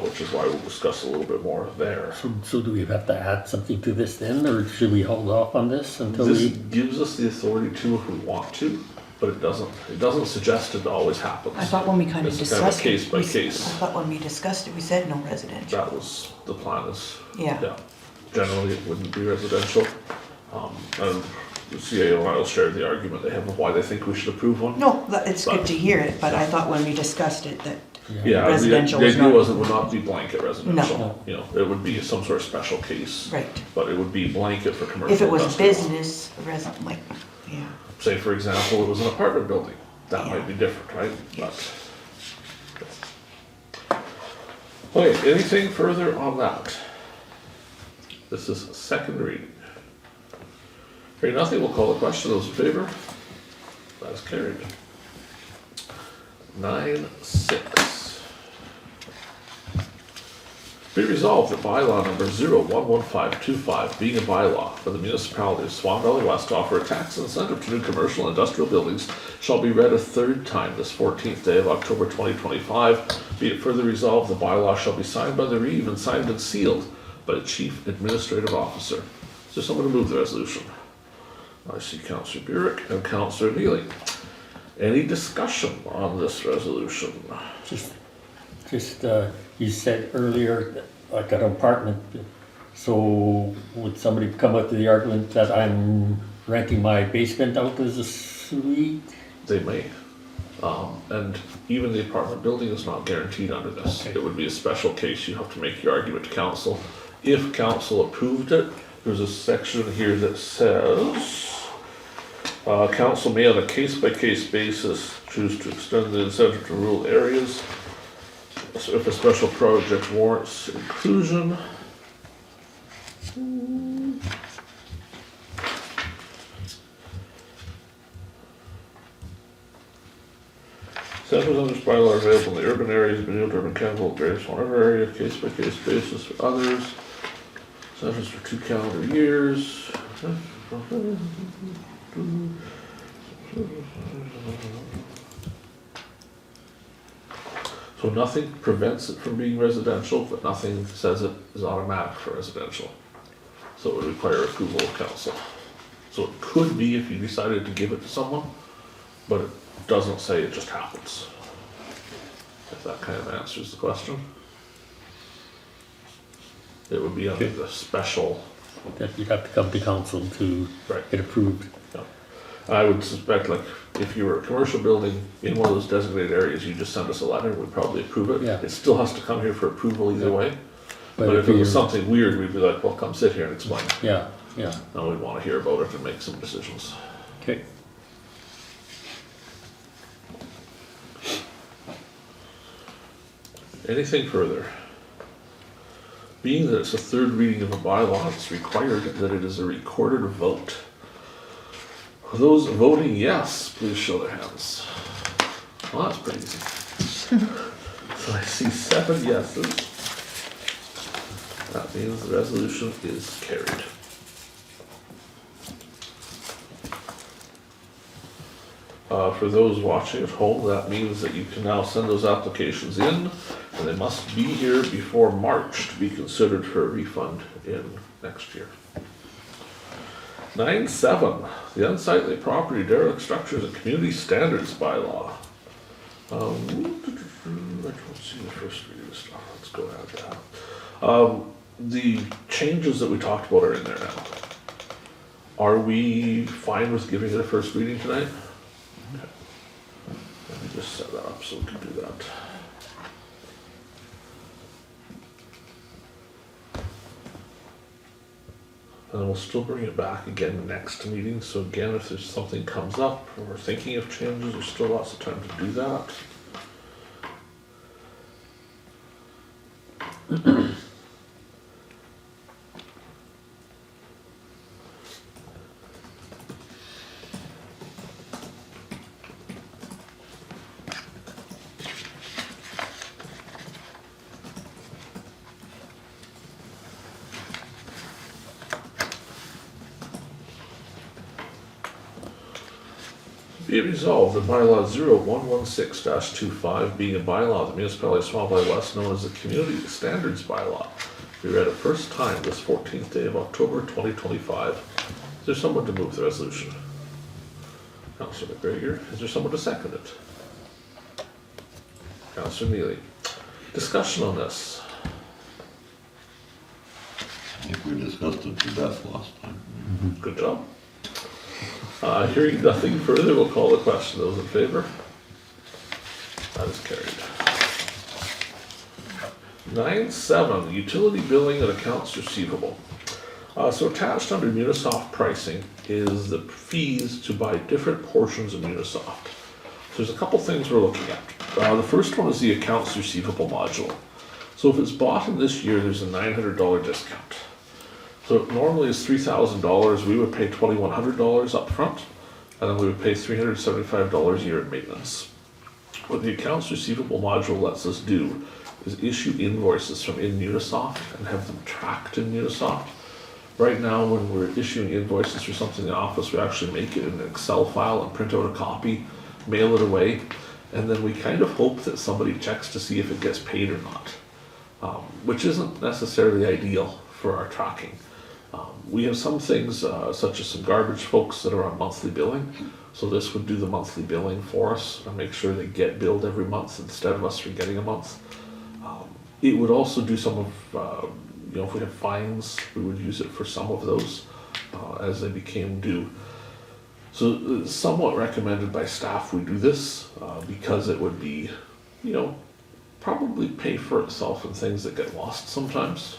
which is why we'll discuss a little bit more there. So do we have to add something to this then, or should we hold off on this until This we? gives us the authority to if we want to, but it doesn't suggest it always happens. I thought when we kind of It's kind of a discussed it. case by I case. thought when we discussed it, we said no residential. That was, the plan is, Yeah. generally it wouldn't be residential. And the CAO and I will share the argument they have of why they think we should approve one. No, it's good to hear it, but I thought when we discussed it that Yeah, residential the was idea not. was it would not be blanket residential. No. You know, it would be some sort of special case. Right. But it would be blanket for commercial. If it was industrial. business, like, yeah. Say, for example, it was an apartment building, that Yeah. might be different, right? Yes. But, okay, anything further on that? This is a second reading. Hearing nothing, we'll call the question. Those in favor? That is carried. 9-6. Be resolved that bylaw number 011525, being a bylaw for the municipality of Swan Valley West to offer a tax incentive to new commercial and industrial buildings, shall be read a third time this 14th day of October 2025. Be it further resolved, the bylaw shall be signed by the Reeve and signed and sealed by the Chief Administrative Officer. Is there someone to move the resolution? I see Councillor Burick and Councillor Neely. Any discussion on this resolution? Just, you said earlier, that, like an apartment, so would somebody come up to the argument that I'm renting my basement out as a suite? They may. And even the apartment building is not guaranteed under this. Okay. It would be a special case. You have to make your argument to council. If council approved it, there's a section here that says, council may on a case-by-case basis choose to extend the incentive to rural areas. So if a special project warrants inclusion. Incentives under this bylaw are available in the urban areas, Benito, urban capital, various whatever area, case-by-case basis for others. Incentives for 2 calendar years. So nothing prevents it from being residential, but nothing says it is automatic for residential. So it would require approval of council. So it could be if you decided to give it to someone, but it doesn't say it just happens. If that kind of answers the question. It would be under the special. That you'd have to come to council to Right. get approved. Yeah. I would suspect, like, if you were a commercial building in one of those designated areas, you just send us a letter, we'd probably approve it. Yeah. It still has to come here for approval either Yeah. way. But if it you're- was something weird, we'd be like, well, come sit here and explain. Yeah, And we'd wanna hear about it and make some decisions. okay. Anything further? Being that it's a third reading of a bylaw, it's required that it is a recorded vote. Those voting yes, please show their hands. Well, that's pretty easy. So I see 7 yeses. That means the resolution is carried. For those watching at home, that means that you can now send those applications in, and they must be here before March to be considered for a refund in next year. 9-7, the unsightly property, derelict structures and community standards bylaw. I don't see the first reading of stuff, let's go ahead that. The changes that we talked about are in there now. Are we fine with giving it a first reading tonight? Okay. Let me just set that up so we can do that. And we'll still bring it back again next meeting, so again, if there's something comes up, or we're thinking of changes, there's still lots of time to do that. Be it resolved that bylaw 0116-25, being a bylaw of the Municipality of Swan West known as the Community Standards Bylaw, be read a first time this 14th day of October 2025. Is there someone to move the resolution? Councillor McGregor. Is there someone to second it? Councillor Neely. Discussion on this. I think we discussed it to death last time. Good job. Hearing nothing further, we'll call the question. Those in favor? That is carried. 9.7, utility billing and accounts receivable. So attached under Munisoft pricing is the fees to buy different portions of Munisoft. So there's a couple things we're looking at. The first one is the accounts receivable module. So if it's bought in this year, there's a $900 discount. So it normally is $3,000, we would pay $2,100 up front, and then we would pay $375 a year in maintenance. What the accounts receivable module lets us do is issue invoices from in Munisoft and have them tracked in Munisoft. Right now, when we're issuing invoices for something in the office, we actually make it in an Excel file and print out a copy, mail it away, and then we kind of hope that somebody checks to see if it gets paid or not, which isn't necessarily ideal for our tracking. We have some things, such as some garbage folks that are on monthly billing, so this would do the monthly billing for us and make sure they get billed every month instead of us forgetting a month. It would also do some of, if we have fines, we would use it for some of those as they became due. So it's somewhat recommended by staff we do this because it would be, probably pay for itself in things that get lost sometimes.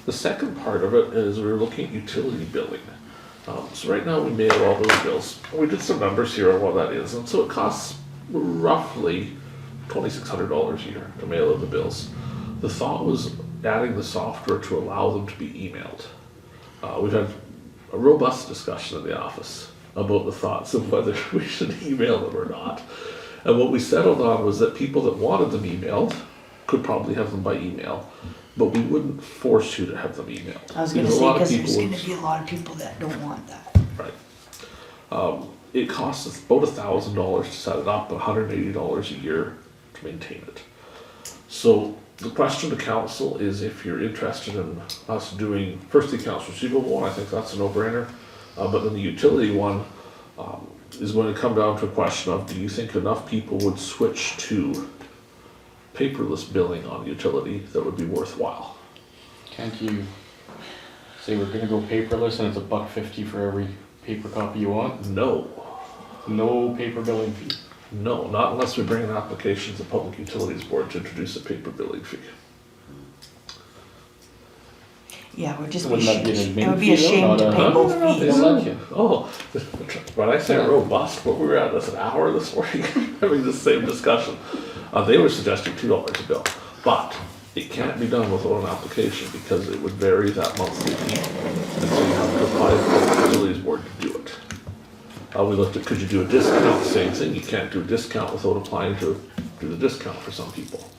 The second part of it is we're looking at utility billing. So right now we mail all those bills. We did some numbers here on what that is, and so it costs roughly $2,600 a year to mail out the bills. The thought was adding the software to allow them to be emailed. We've had a robust discussion in the office about the thoughts of whether we should email them or not. And what we settled on was that people that wanted them emailed could probably have them by email, but we wouldn't force you to have them emailed. I was gonna Because a say, lot of because there's people gonna be a lot of people that don't want that. Right. It costs us about $1,000 to set it up, $180 a year to maintain it. So the question to council is if you're interested in us doing first the accounts receivable one, I think that's a no-brainer. But then the utility one is going to come down to a question of, do you think enough people would switch to paperless billing on utility that would be worthwhile? Can't you say we're gonna go paperless and it's $1.50 for every paper copy you want? No. No paper billing fee. No, not unless we bring an application to the Public Utilities Board to introduce a paper billing fee. Yeah, we're just, Wouldn't that be an admin it would be a fee, though? shame Not to a- pay No, both no, no, fees. They'll let you. Oh, when I say robust, what we were at this an hour this morning having the same discussion. They were suggesting $2 a bill, but it can't be done without an application because it would vary that monthly fee. And so you have to apply to the Public Utilities Board to do it. We looked at, could you do a discount? Same thing, you can't do a discount without applying to do the discount for some people.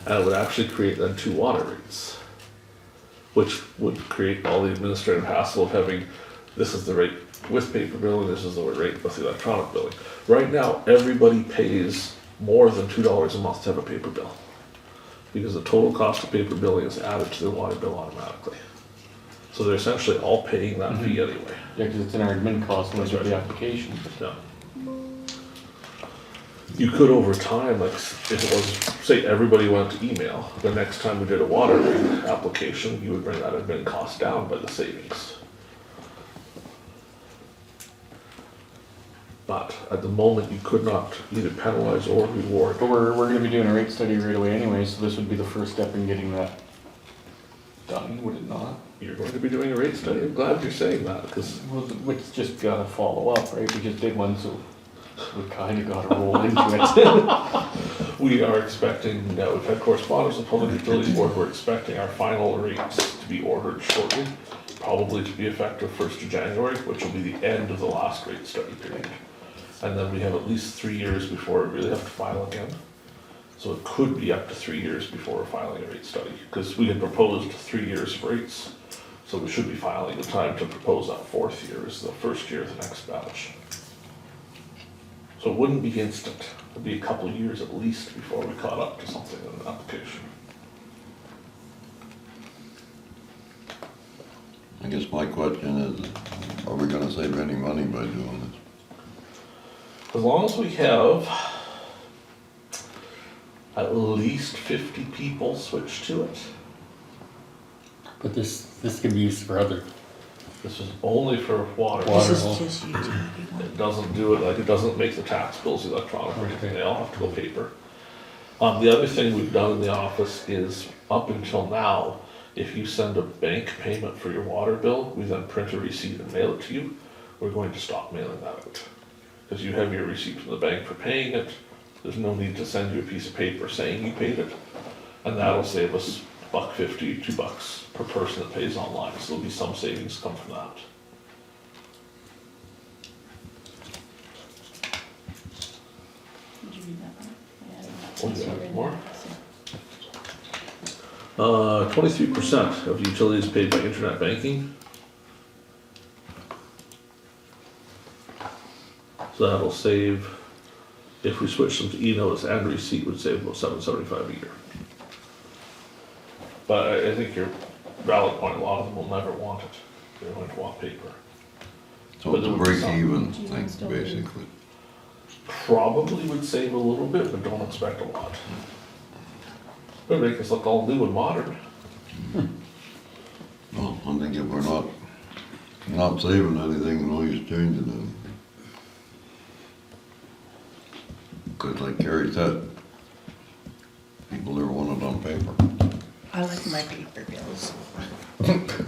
And it would actually create then 2 water rates, which would create all the administrative hassle of having, this is the rate with paper billing, this is the rate with electronic billing. Right now, everybody pays more than $2 a month to have a paper bill, because the total cost of paper billing is added to their water bill automatically. So they're essentially all paying that fee anyway. Yeah, because it's in our admin cost when we That's do the right. application. Yeah. You could over time, like if it was, say everybody went to email, the next time we did a water rate application, you would bring that admin cost down by the savings. But at the moment, you could not either penalize or reward. But we're gonna be doing a rate study right away anyway, so this would be the first step in getting that done, would it not? You're going to be doing a rate study. I'm glad you're saying that, because Well, it's just gotta follow up, right? We just did one, so we kinda gotta roll into it. we are expecting, we've had correspondence with Public Utilities Board, we're expecting our final rates to be ordered shortly, probably to be effective 1st of January, which will be the end of the last rate study period. And then we have at least 3 years before we really have to file again. So it could be up to 3 years before we're filing a rate study, because we had proposed 3 years of rates. So we should be filing in time to propose that 4th year as the first year of the next batch. So it wouldn't be instant. It'd be a couple of years at least before we caught up to something in an application. I guess my question is, are we gonna save any money by doing this? As long as we have at least 50 people switch to it. But this can be used for other, This is only for water. This is Water. just utility one. It doesn't do it, like, it doesn't make the tax bills electronic or anything, Okay. they all have to go paper. The other thing we've done in the office is, up until now, if you send a bank payment for your water bill, we then print a receipt and mail it to you. We're going to stop mailing that out. Because you have your receipt from the bank for paying it, there's no need to send you a piece of paper saying you paid it. And that'll save us $1.50, $2 per person that pays online, so there'll be some savings come from that. Did you read that one? Yeah, I don't have Oh, it. yeah, So we're in more? the- 23% of utilities paid by internet banking. So that'll save, if we switch them to e-notice and receipt, would save about $775 a year. But I think your valid point, a lot of them will never want it. They're going to want paper. So But it's there a would be break some. even Do you thing, still do- basically. Probably would save a little bit, but don't expect a lot. It'll make us look all new and modern. Well, I think if we're not saving anything, no use changing it. Cause like Carrie said, people there want it on paper. I like my paper bills.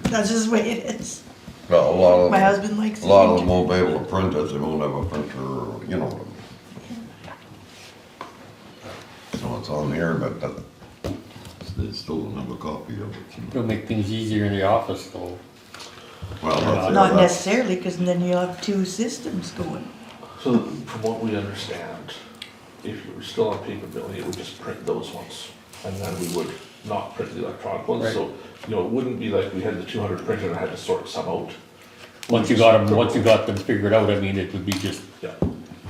That's just the way it is. Well, a lot of. My husband likes A lot of them it. won't be able to print it, they won't have a printer, or, you know what I mean. So it's on here, but that, they still don't have a copy of it. it'll make things easier in the office though. Well, Not that's, necessarily, because then you have two systems going. So from what we understand, if you were still on paper billing, it would just print those ones. And then we would not print the electronic ones, Right. so, you know, it wouldn't be like we had the 200 printed and had to sort some out. Once you got them figured out, I mean, it would be just Yeah,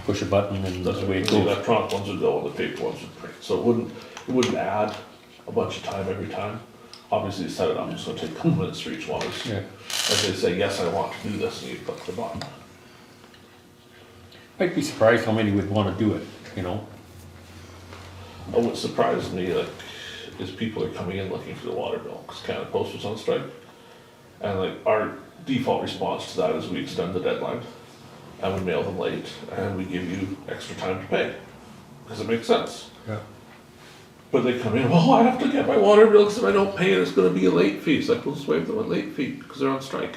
push a button and that's the way it the goes. electronic ones would go and the paper ones would print. So it wouldn't add a bunch of time every time. Obviously, to set it up, it's gonna take a couple minutes for each one. Yeah. As they say, yes, I want to do this, and you click the button. I'd be surprised how many would wanna do it, you know? Oh, what surprised me, like, is people are coming in looking for the water bill, because Canada Post was on strike. And like, our default response to that is we extend the deadline, and we mail them late, and we give you extra time to pay, because it makes sense. Yeah. But they come in, oh, I have to get my water bill, because if I don't pay it, it's gonna be a late fee. It's like, we'll just waive them a late fee, because they're on strike.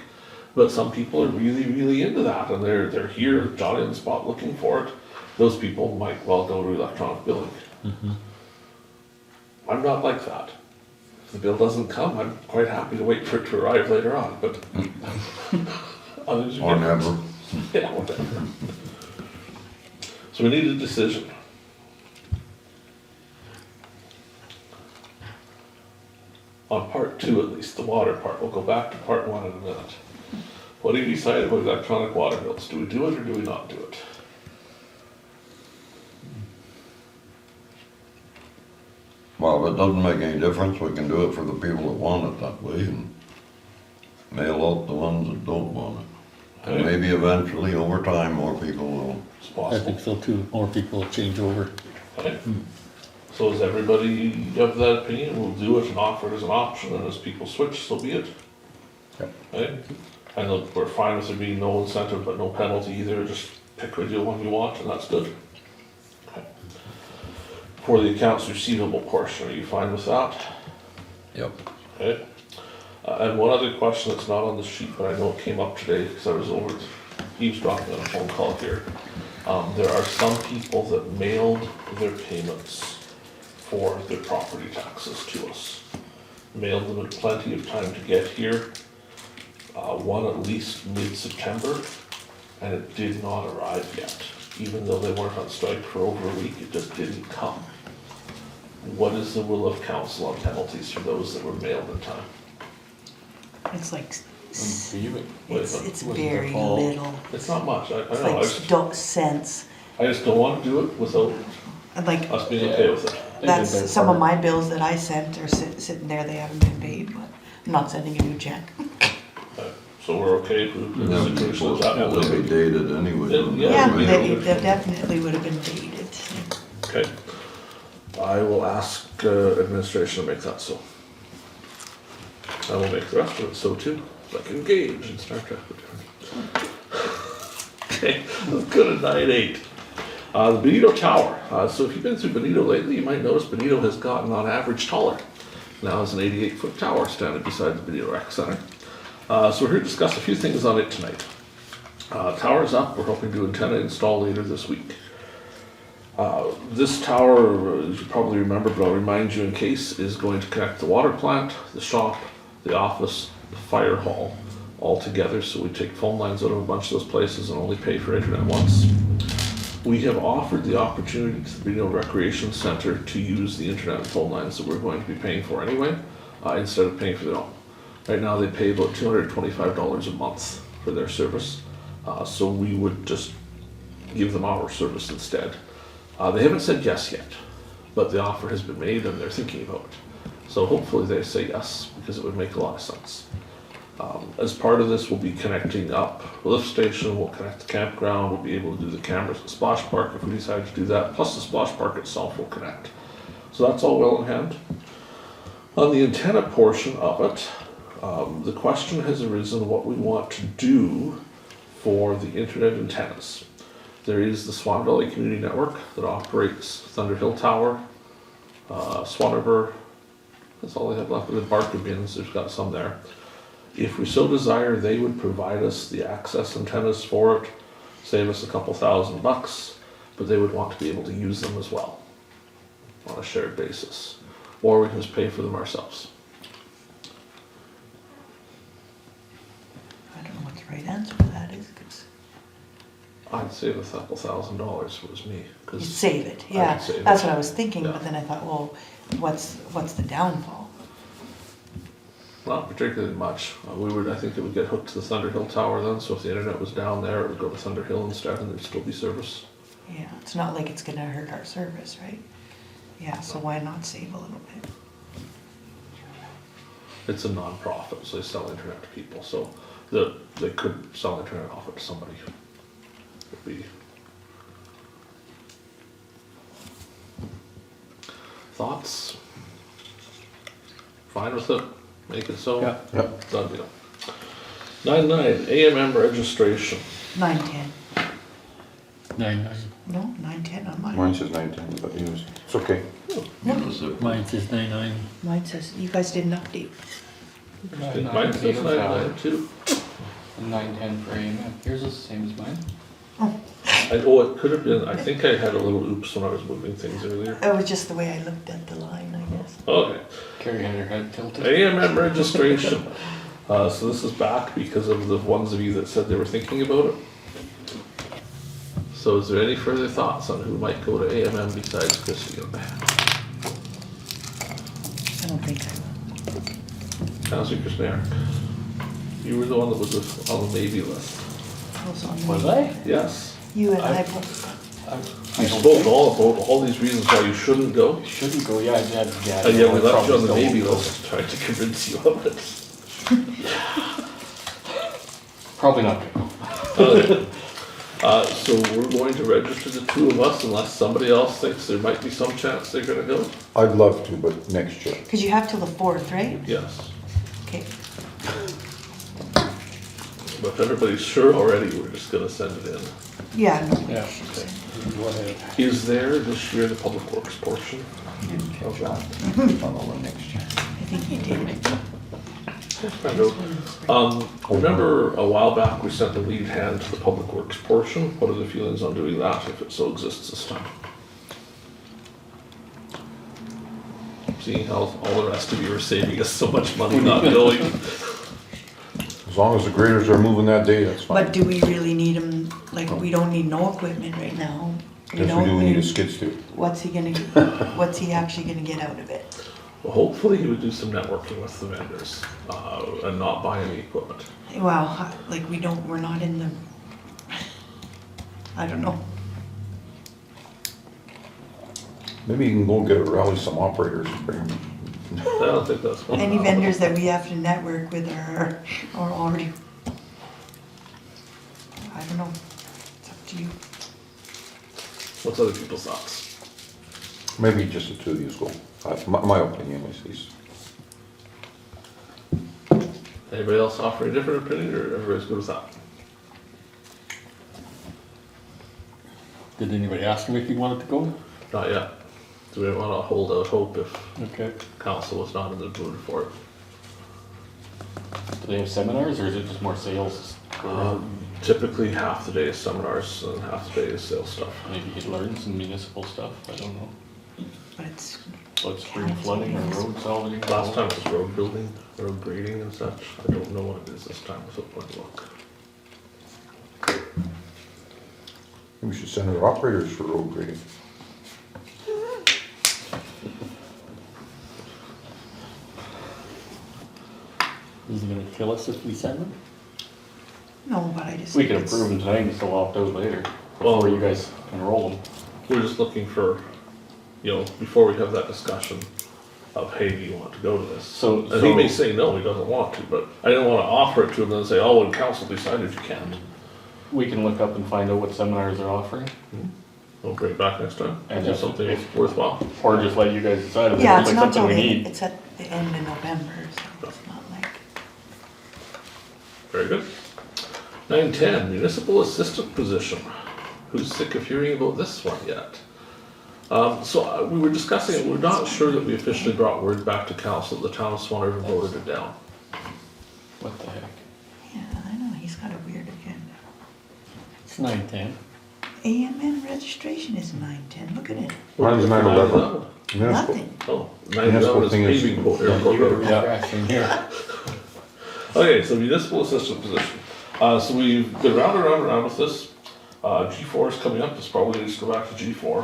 But some people are really, really into that, and they're here, Johnny on the spot, looking for it. Those people might well go to electronic billing. I'm not like that. If the bill doesn't come, I'm quite happy to wait for it to arrive later on, but others are or different. never. Yeah, whatever. So we need a decision. On part two, at least, the water part, we'll go back to part one in a minute. What do you decide about electronic water bills? Do we do it or do we not do it? Well, if it doesn't make any difference, we can do it for the people that want it that way and mail out the ones that don't want it. And Okay. maybe eventually, over time, more people will. It's I possible. think so too, more people will change over. Okay. So is everybody of that opinion? We'll do it and offer it as an option, and as people switch, so be it. Yep. Okay? And look, we're fine with there being no incentive, but no penalty either, just pick the one you want, and that's good. Okay. For the accounts receivable portion, are you fine with that? Yep. Okay. And one other question that's not on the sheet, but I know it came up today, because I was over eavesdropping on a phone call here. There are some people that mailed their payments for their property taxes to us. Mailed them in plenty of time to get here. One at least mid-September, and it did not arrive yet. Even though they weren't on strike for over a week, it just didn't come. What is the will of council on penalties for those that were mailed in time? It's like, Receiving. it's Wasn't very it all- little. It's not much, I It's know, like cents. I just don't wanna do it without I'd like, us being okay with it. that's some of my bills that I sent are sitting there, they haven't been paid, but I'm not sending a new check. So we're okay with the Yeah, situation is that they'll way? be dated anyway. Yeah. Yeah, maybe. they definitely would have been dated. Okay. I will ask administration to make that so. I will make the rest of it so too, like Engage in Star Trek. Okay, let's go to 9-8. The Benito Tower. So if you've been through Benito lately, you might notice Benito has gotten on average taller. Now it's an 88-foot tower standing beside the Benito Rec Center. So we're here to discuss a few things on it tonight. Tower's up. We're hoping to antenna install later this week. This tower, as you probably remember, but I'll remind you in case, is going to connect the water plant, the shop, the office, the fire hall, all together. So we take phone lines out of a bunch of those places and only pay for internet once. We have offered the opportunity to the Benito Recreation Center to use the internet and phone lines that we're going to be paying for anyway, instead of paying for their own. Right now they pay about $225 a month for their service, so we would just give them our service instead. They haven't said yes yet, but the offer has been made and they're thinking about it. So hopefully they say yes, because it would make a lot of sense. As part of this, we'll be connecting up the lift station, we'll connect the campground, we'll be able to do the cameras at Splash Park if we decide to do that, plus the Splash Park itself will connect. So that's all well in hand. On the antenna portion of it, the question has arisen what we want to do for the internet antennas. There is the Swan Valley Community Network that operates Thunder Hill Tower, Swan River, that's all they have left, the Barkabins, there's got some there. If we so desire, they would provide us the access antennas for it, save us a couple $1,000, but they would want to be able to use them as well on a shared basis. Or we can just pay for them ourselves. I don't know what the right answer to that is, because I'd save a couple $1,000 if it was me. 'Cause you save it, I yeah, would save that's it. what I was thinking, Yeah. but then I thought, well, what's the downfall? Not particularly much. I think it would get hooked to the Thunder Hill Tower then, so if the internet was down there, it would go to Thunder Hill instead and there'd still be service. Yeah, it's not like it's gonna hurt our service, right? Yeah, so why not save a little bit? It's a non-profit, so they sell internet to people, so they could sell internet off it to somebody. It'd be. Thoughts? Fine with it? Make it so? Yeah. Yep. Done deal. 9-9, AMM registration. 9:10, 9-9. no, 9:10 on mine. Mine says 9:10, but it's okay. Mine says 9-9. Mine says, you guys didn't update. Mine says 9-9 too. 910 for AM. Yours is the same as mine. It could have been, I think I had a little oops when I was moving things earlier. It was just the way I looked at the line, I guess. Okay. Carrie had her head tilted. AMM registration. So this is back because of the ones of you that said they were thinking about it. So is there any further thoughts on who might go to AMM besides Kristi? I don't think I will. Councillor Kushniryk. You were the one that was on the maybe list. I was on Was the- I? Yes. You and I I- both. You spoke all about all these reasons why you shouldn't go. Shouldn't go, yeah, I had, yeah. And yet we left you on the probably maybe still won't list, trying to convince you of it. go. Probably not gonna go. Okay. So we're going to register the two of us unless somebody else thinks there might be some chance they're gonna go? I'd love to, but next year. Because you have till the 4th, right? Yes. Okay. But if everybody's sure already, we're just gonna send it in. Yeah, no. Yeah. Go ahead. Is there this year the public works portion of that? Next year. I think you did. Remember a while back, we sent the lead hand to the public works portion. What are the feelings on doing that if it so exists this time? Seeing how all the rest of you are saving us so much money not going. As long as the graders are moving that day, that's fine. But do we really need him, like, we don't need no equipment right now. Yes, we do need a skid steer. What's he actually gonna get out of it? Well, hopefully he would do some networking with the vendors, and not buy any equipment. Well, like, we're not in the, I don't know. Maybe you can go get a rally some operators and bring them. I don't think that's. Any vendors that we have to network with are already, I don't know, it's up to you. What's other people's thoughts? Maybe just the two of these go. My opinion is these. Anybody else offer a different opinion, or everybody's good with that? Did anybody ask him if he wanted to go? Not yet. Do we want to hold out hope if Okay. council was not in the mood for it? Do they have seminars or is it just more sales? Typically, half the day is seminars and half the day is sales stuff. Maybe you'd learn some municipal stuff, I don't know. But it's, Like spring flooding or road salvaging. Last time it was road building, road grading and such. I don't know what it is this time, so point to look. We should send our operators for road grading. Is he gonna kill us if we send them? no, but I just. We think can it's- approve them tonight and still opt out later, Well- before you guys can roll them. We're just looking for, before we have that discussion of, hey, do you want to go to this? So, And he may say no, he doesn't want to, but I didn't want to offer it to him and then say, oh, when council decided you can't. we can look up and find out what seminars they're offering, We'll bring it back next time, And and do just- something worthwhile. or just let you guys decide if it Yeah, looks it's like not something till we the, need. it's at the end of November, so it's not like. Very good. 9:10, municipal assistant position. Who's sick of hearing about this one yet? We were discussing it, we're not sure that we officially brought word back to council, the town of Swan River voted it down. What the heck? Yeah, I know, he's got a weird agenda. It's 9:10. AMN registration is 9:10, look at it, Mine's 9/11. Municipal. nothing. Oh, Municipal 9/11 is thing is- paving quote, Yeah, airport you gotta road. refresh in here. Okay, so municipal assistant position. So we've been round and round and round with this. G4 is coming up, this probably needs to go back to G4.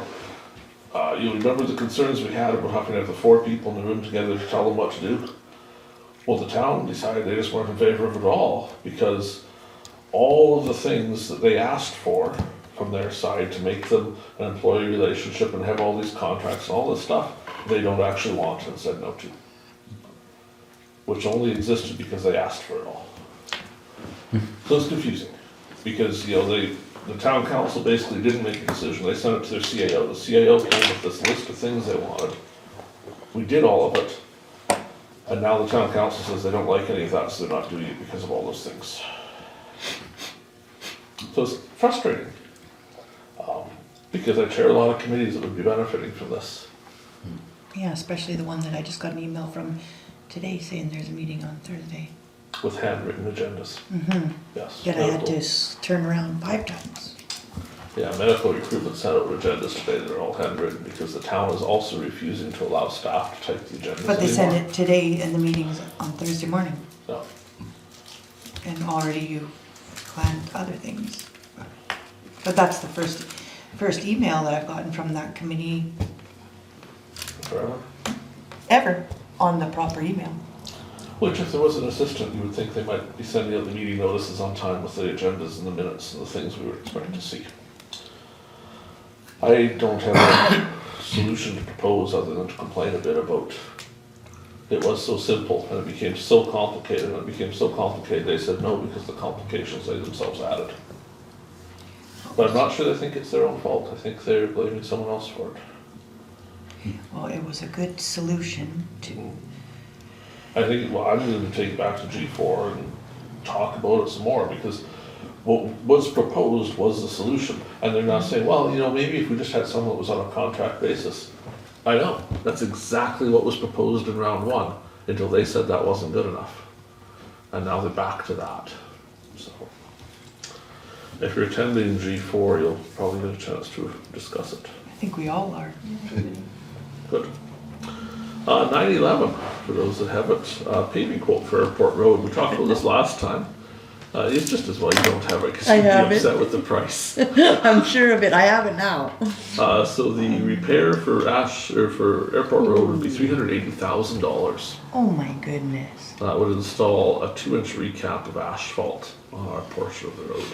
You remember the concerns we had about having to have the 4 people in the room together to tell them what to do? Well, the town decided they just weren't in favor of it at all, because all of the things that they asked for from their side to make them an employee relationship and have all these contracts and all this stuff, they don't actually want and said no to. Which only existed because they asked for it all. So it's confusing, because, the town council basically didn't make a decision, they sent it to their CAO, the CAO came with this list of things they wanted. We did all of it, and now the town council says they don't like any of that, so they're not doing it because of all those things. So it's frustrating, because I chair a lot of committees that would be benefiting from this. Yeah, especially the one that I just got an email from today saying there's a meeting on Thursday. With handwritten agendas, Mm-hmm. yes. That I had medical- to turn around 5 times. Yeah, medical recruitment sent out agendas today that are all handwritten, because the town is also refusing to allow staff to type the agendas But they sent anymore. it today and the meeting's on Thursday morning, No. and already you planned other things. But that's the first email that I've gotten from that committee Forever. ever on the proper email. Which, if there was an assistant, you would think they might be sending out the meeting notices on time with the agendas and the minutes and the things we were expecting to see. I don't have a solution to propose other than to complain a bit about, it was so simple and it became so complicated, and it became so complicated, they said no because the complications they themselves added. But I'm not sure they think it's their own fault, I think they're blaming someone else for it. Well, it was a good solution to, I think, well, I'm gonna take it back to G4 and talk about it some more, because what was proposed was the solution. And they're now saying, well, maybe if we just had someone that was on a contract basis. I know, that's exactly what was proposed in round 1, until they said that wasn't good enough. And now they're back to that, so. If you're attending G4, you'll probably get a chance to discuss it. I think we all are. Good. 9/11, for those that have it, paving quote for Airport Road. We talked about this last time. It's just as well you don't have it, because I you'd be have it. upset with the price. I'm sure of it, I have it now. So the repair for Airport Road would be $380,000. Oh my goodness. That would install a 2-inch recap of asphalt on our portion of the road.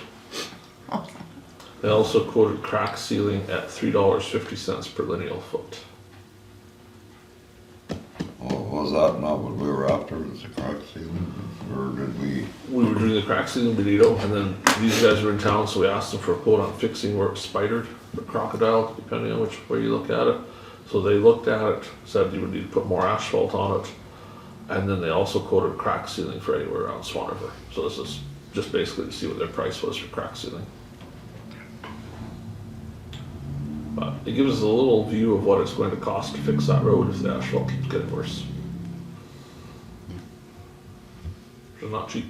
They also quoted crack sealing at $3.50 per lineal foot. that not what we were after, was the crack sealing, or did we? We were doing the crack sealing in Benito, and then these guys were in town, so we asked them for a quote on fixing where it's spidered, or crocodile, depending on which way you look at it. So they looked at it, said you would need to put more asphalt on it, and then they also quoted crack sealing for anywhere around Swan River. So this is just basically to see what their price was for crack sealing. But it gives us a little view of what it's going to cost to fix that road if the asphalt keeps getting worse. It's not cheap.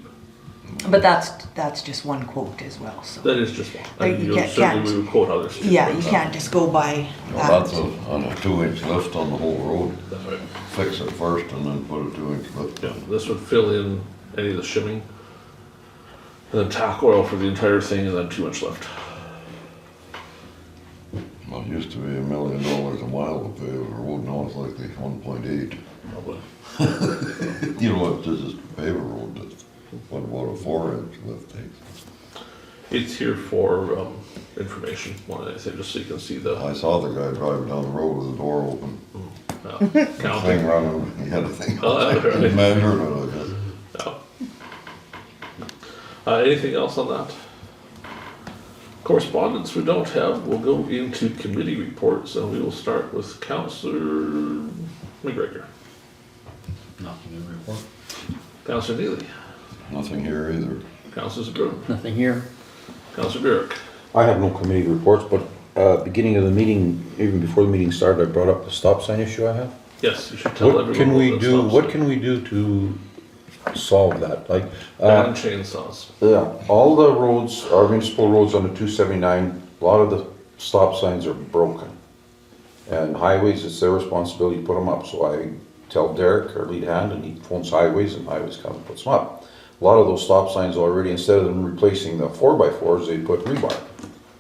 But that's just one quote as well, so. That is just one. Like, And, you know, certainly can't- we would quote others too. Yeah, but you that- can't just go by Well, that's that. on a 2-inch lift on the whole road. That's right. Fix it first and then put a 2-inch lift. Yeah, this would fill in any of the shimming. And then tack oil for the entire thing and then 2-inch lift. Well, it used to be $1 million a mile to pave a road, now it's like the 1.8. Probably. You know what, this is pave a road, that's what about a 4-inch lift takes. It's here for information more than anything, just so you can see the I saw the guy driving down the road with the door open, thing counting. running, he had a thing Oh, on that's right. measured it, I guess. Yeah. Anything else on that? Correspondence we don't have. We'll go into committee reports and we will start with Councillor McGregor. Nothing to report. Councillor Neely. Nothing here either. Councillor Zbirun. Nothing here. Councillor Burick. I have no committee reports, but beginning of the meeting, even before the meeting started, I brought up the stop sign issue I have. Yes, you should tell everyone. What can we about that do, stop what sign. can we do to solve that? Like, Ban chainsaws. yeah, all the roads, our municipal roads on the 279, a lot of the stop signs are broken. And highways, it's their responsibility to put them up, so I tell Derek, our lead hand, and he phones highways, and highways come and puts them up. A lot of those stop signs already, instead of them replacing the 4x4s, they put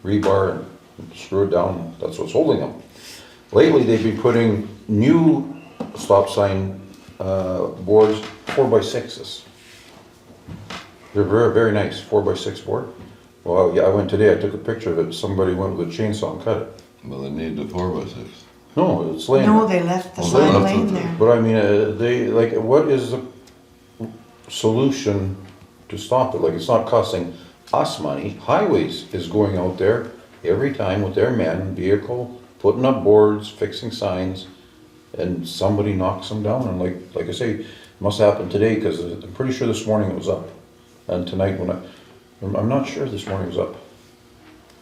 rebar and screw it down, that's what's holding them. Lately, they've been putting new stop sign boards, 4x6s. They're very, very nice, 4x6 board. Well, yeah, I went today, I took a picture of it, somebody went with a chainsaw and cut it. But they need the 4x6. No, it's laying No, there. they left the Well, they sign left laying it there. But I mean, they, like, what is the solution to stop it? Like, it's not costing us money. Highways is going out there every time with their men, vehicle, putting up boards, fixing signs, and somebody knocks them down. And like I say, it must happen today, because I'm pretty sure this morning it was up. And tonight I'm not sure this morning was up.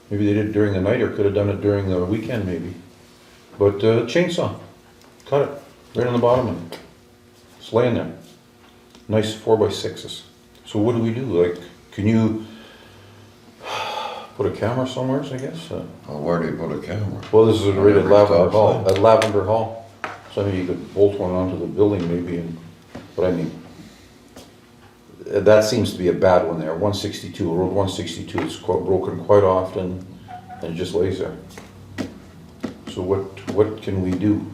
Maybe they did it during the night, or could have done it during the weekend maybe. But chainsaw, cut it, right on the bottom, and it's laying there. Nice 4x6s. So what do we do? Like, can you put a camera somewhere, I guess? Well, where do you put a camera? Well, this is right at Every Lavender stop Hall, sign. at Lavender Hall. So I mean, you could bolt one onto the building maybe, but I mean, that seems to be a bad one there, 162, Road 162 is broken quite often, and it just lays there. So what can we do?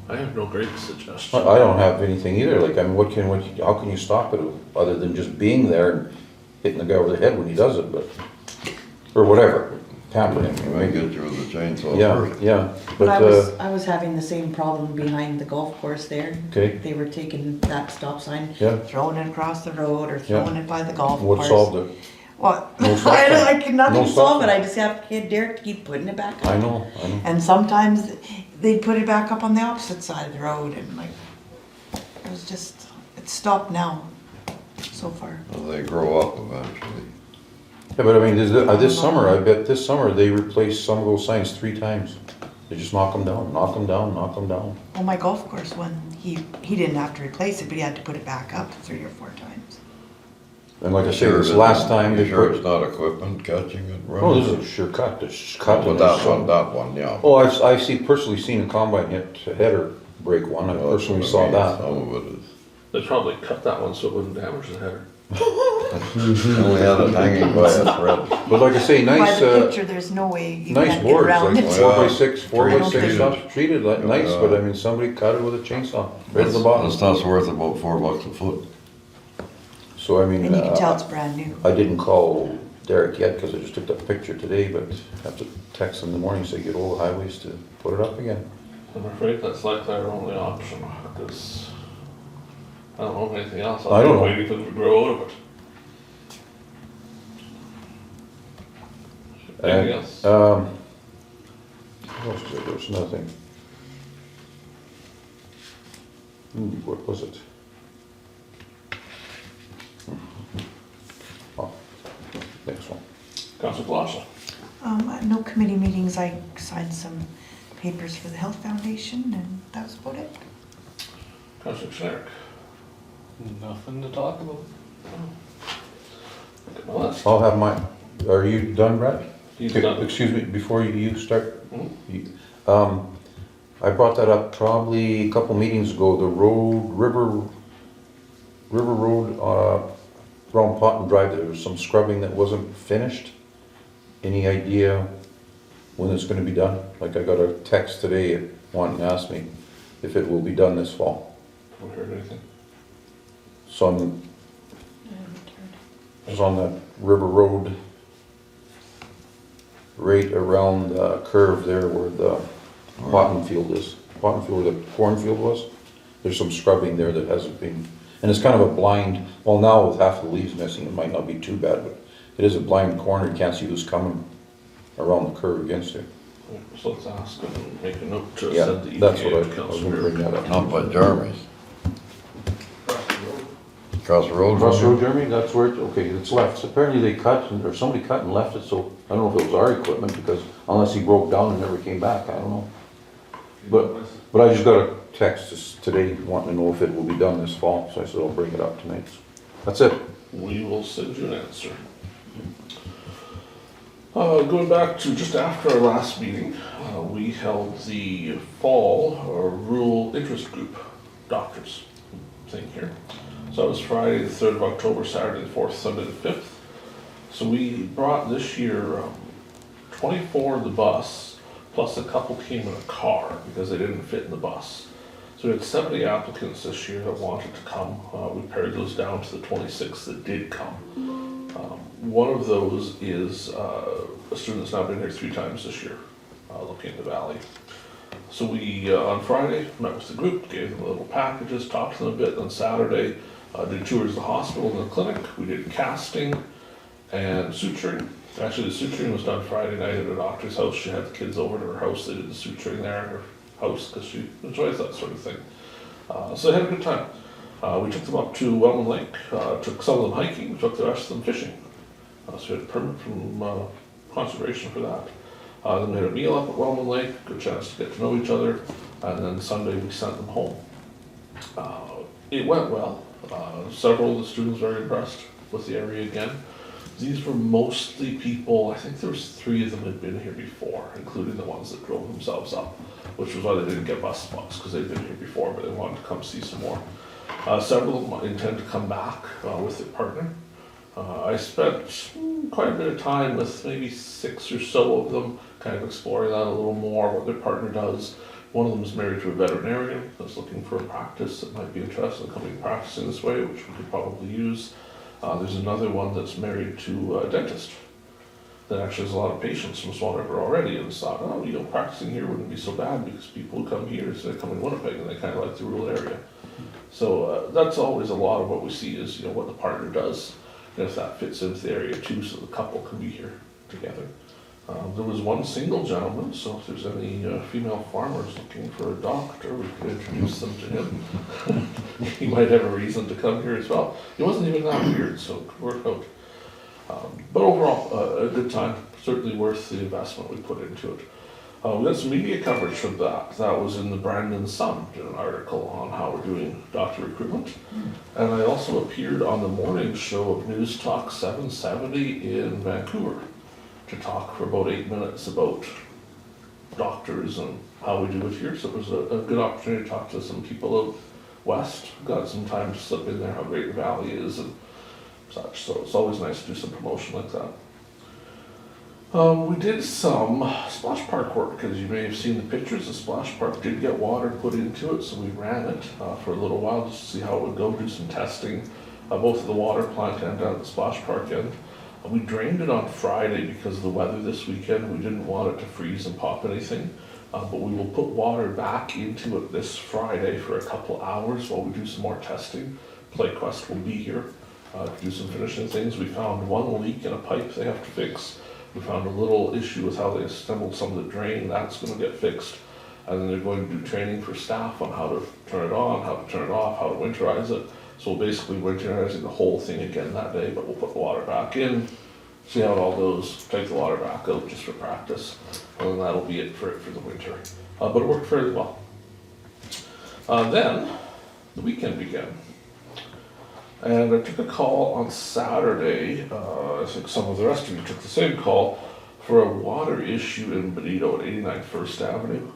I have no great suggestion. I don't have anything either, like, I mean, how can you stop it, other than just being there and hitting the guy over the head when he does it, but, or whatever, tampering, You might right? get you with the chainsaw Yeah, first. yeah, But I but, was having the same problem behind the golf course there. okay, They were taking that stop sign, yeah, throwing it across the road or throwing it by the golf what course. solved it? Well, No stop I sign. could nothing No to stop solve it, sign. I just have to get Derek to keep putting it back up. I know. And sometimes they'd put it back up on the opposite side of the road and like, it was just, it's stopped now, so far. Well, they grow up eventually. Yeah, but I mean, this summer, I bet this summer, they replaced some of those signs 3 times. They just knock them down, knock them down, knock them down. Well, my golf course one, he didn't have to replace it, but he had to put it back up 3 or 4 times. And like I say, Sure this it last isn't- time you they sure put, it's not equipment catching it? oh, this is a sure cut, this cut. But and that one, yeah. Oh, I've personally seen a combine hit a header break one, I Well, that's personally what I saw mean. that. Some of it is. They probably cut that one so it wouldn't damage the header. Only had it hanging by a thread. But like I say, By nice, the picture, there's no way you nice can't get boards, around like it. 4x6, I don't 4x6 think- stuff, treated like nice, Yeah. but I mean, somebody cut it with a chainsaw, right at the bottom. The stuff's worth about $4 a foot. So I mean, And you can tell it's brand new. I didn't call Derek yet, because I just took that picture today, but I have to text him in the morning, say get all the highways to put it up again. I'm afraid that's likely our only option, because I don't know of anything else. I don't know. Waiting for them to grow out of it. Anything else? What else is there? There's nothing. What was it? Oh, next one. Councillor Blosha. No committee meetings, I signed some papers for the Health Foundation, and that was about it. Councillor Kushniryk. Nothing to talk about. Look at my list. I'll have mine. Are you done, Brad? He's done. Excuse me, before you start. Mhm. I brought that up probably a couple meetings ago, the River Road, around Potton Drive, there was some scrubbing that wasn't finished. Any idea when it's gonna be done? Like, I got a text today wanting to ask me if it will be done this fall. Haven't heard anything. So I haven't heard. it's on that River Road, right around the curve there where the cotton field is. Cotton field, where the cornfield was. There's some scrubbing there that hasn't been, and it's kind of a blind, well, now with half the leaves missing, it might not be too bad, but it is a blind corner, you can't see who's coming around the curve against it. So let's ask and make a note to Yeah, send the that's ETA what to I was Councillor gonna bring that up. Not by Jeremy's. Across the road. Across the road, Jeremy, that's where, okay, it's left. So apparently they cut, or somebody cut and left it, so I don't know if it was our equipment, because unless he broke down and never came back, I don't know. But I just got a text today wanting to know if it will be done this fall, so I said I'll bring it up tonight. That's it. We will send you an answer. Going back to just after our last meeting, we held the fall rural interest group doctors thing here. So that was Friday the 3rd of October, Saturday the 4th, Sunday the 5th. So we brought this year 24 in the bus, plus a couple came in a car because they didn't fit in the bus. So we had 70 applicants this year that wanted to come. We pared those down to the 26 that did come. One of those is a student that's now been here 3 times this year, looking at the valley. So we, on Friday, met with the group, gave them little packages, talked to them a bit. On Saturday, did tours of the hospital and the clinic. We did casting and suturing. Actually, the suturing was done Friday night at a doctor's house. She had the kids over to her house. They did the suturing there in her house because she enjoys that sort of thing. So they had a good time. We took them up to Wellman Lake, took some of them hiking, we took the rest of them fishing. So we had a permit from conservation for that. Then we had a meal up at Wellman Lake, good chance to get to know each other, and then Sunday we sent them home. It went well. Several of the students very impressed with the area again. These were mostly people, I think there was 3 of them had been here before, including the ones that drove themselves up, which was why they didn't get bus spots, because they'd been here before, but they wanted to come see some more. Several of them intend to come back with their partner. I spent quite a bit of time with maybe 6 or so of them, kind of exploring that a little more, what their partner does. One of them is married to a veterinarian that's looking for a practice that might be interested in coming practicing this way, which we could probably use. There's another one that's married to a dentist that actually has a lot of patients from Swan River already, and thought, oh, you know, practicing here wouldn't be so bad because people who come here, so they come in Winnipeg and they kind of like the rural area. So that's always a lot of what we see is, you know, what the partner does, and if that fits into the area too, so the couple can be here together. There was one single gentleman, so if there's any female farmers looking for a doctor, we could introduce them to him. He might have a reason to come here as well. He wasn't even that weird, so it could work out. But overall, a good time, certainly worth the investment we put into it. We got some media coverage from that. That was in the Brandon Sun, did an article on how we're doing doctor recruitment. And I also appeared on the morning show of News Talk 770 in Vancouver to talk for about 8 minutes about doctors and how we do it here. So it was a good opportunity to talk to some people out west. Got some time to slip in there how great the valley is and such. So it's always nice to do some promotion like that. We did some splash park work. As you may have seen the pictures, the splash park did get water put into it, so we ran it for a little while just to see how it would go, do some testing, both at the water plant and down at the splash park end. We drained it on Friday because of the weather this weekend. We didn't want it to freeze and pop anything. but we will put water back into it this Friday for a couple hours while we do some more testing. PlayQuest will be here to do some finishing things. We found one leak in a pipe they have to fix. We found a little issue with how they assembled some of the drain. That's going to get fixed. And then they're going to do training for staff on how to turn it on, how to turn it off, how to winterize it. So we'll basically winterizing the whole thing again that day, but we'll put the water back in, see how it all goes, take the water back out just for practice, and then that'll be it for the winter. But it worked fairly well. Then the weekend began. And I took a call on Saturday, I think some of the rest of you took the same call, for a water issue in Benito at 89 First Avenue.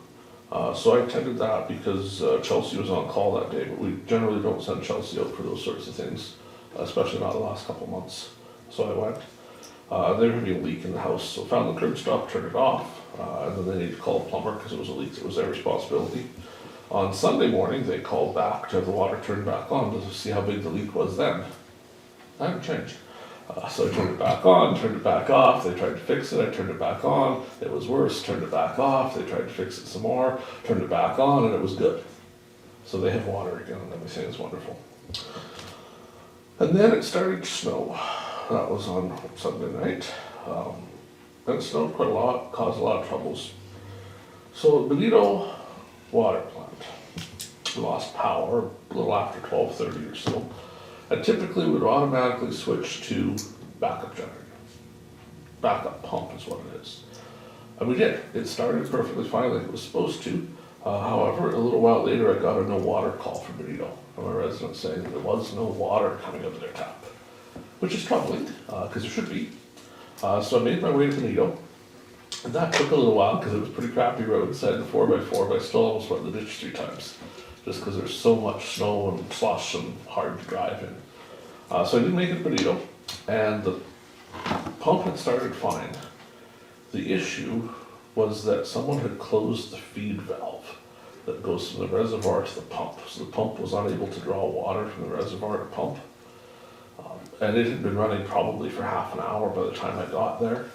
So I attended that because Chelsea was on call that day, but we generally don't send Chelsea out for those sorts of things, especially not the last couple of months. So I went. They were having a leak in the house, so found the curb stop, turned it off, and then they needed to call a plumber because it was a leak, it was their responsibility. On Sunday morning, they called back to have the water turned back on to see how big the leak was then. That hadn't changed. So I turned it back on, turned it back off, they tried to fix it, I turned it back on, it was worse, turned it back off, they tried to fix it some more, turned it back on, and it was good. So they have water again and everything is wonderful. And then it started to snow. That was on Sunday night. And it snowed quite a lot, caused a lot of troubles. So Benito water plant, we lost power a little after 12:30 or so. And typically we would automatically switch to backup generator. Backup pump is what it is. And we did. It started perfectly fine like it was supposed to. However, a little while later I got a no water call from Benito, from a resident saying that there was no water coming out of their tap, which is troubling, because there should be. So I made my way to Benito, and that took a little while because it was pretty crappy road, set in 4x4, but I still almost went in the ditch 3 times, just because there's so much snow and slush and hard to drive in. So I did make it to Benito, and the pump had started fine. The issue was that someone had closed the feed valve that goes from the reservoir to the pump. So the pump was unable to draw water from the reservoir to pump. And it had been running probably for half an hour by the time I got there.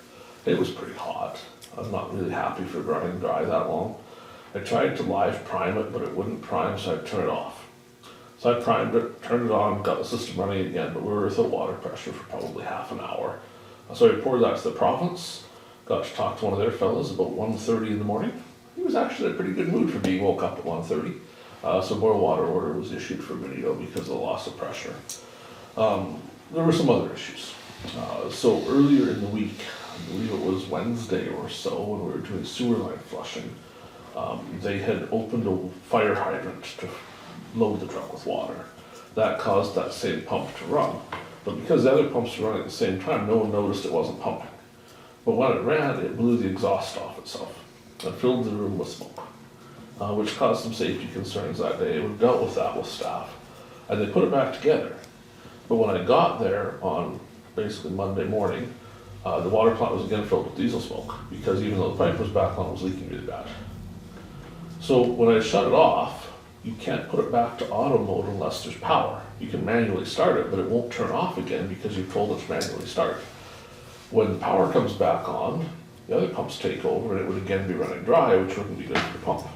It was pretty hot. I'm not really happy for running dry that long. I tried to live prime it, but it wouldn't prime, so I'd turn it off. So I primed it, turned it on, got the system running again, but we were without water pressure for probably half an hour. So I reported that to the province, got to talk to one of their fellows about 1:30 in the morning. He was actually in a pretty good mood for being woke up at 1:30. So boil water order was issued for Benito because of the loss of pressure. There were some other issues. So earlier in the week, I believe it was Wednesday or so, when we were doing sewer line flushing, they had opened a fire hydrant to load the truck with water. That caused that same pump to run. But because the other pumps were running at the same time, no one noticed it wasn't pumping. But when it ran, it blew the exhaust off itself and filled the room with smoke, which caused some safety concerns that day. We dealt with that with staff, and they put it back together. But when I got there on basically Monday morning, the water plant was again filled with diesel smoke, because even though the pipe was back on, it was leaking really bad. So when I shut it off, you can't put it back to auto mode unless there's power. You can manually start it, but it won't turn off again because you've told it to manually start. When the power comes back on, the other pumps take over and it would again be running dry, which wouldn't be good for the pump.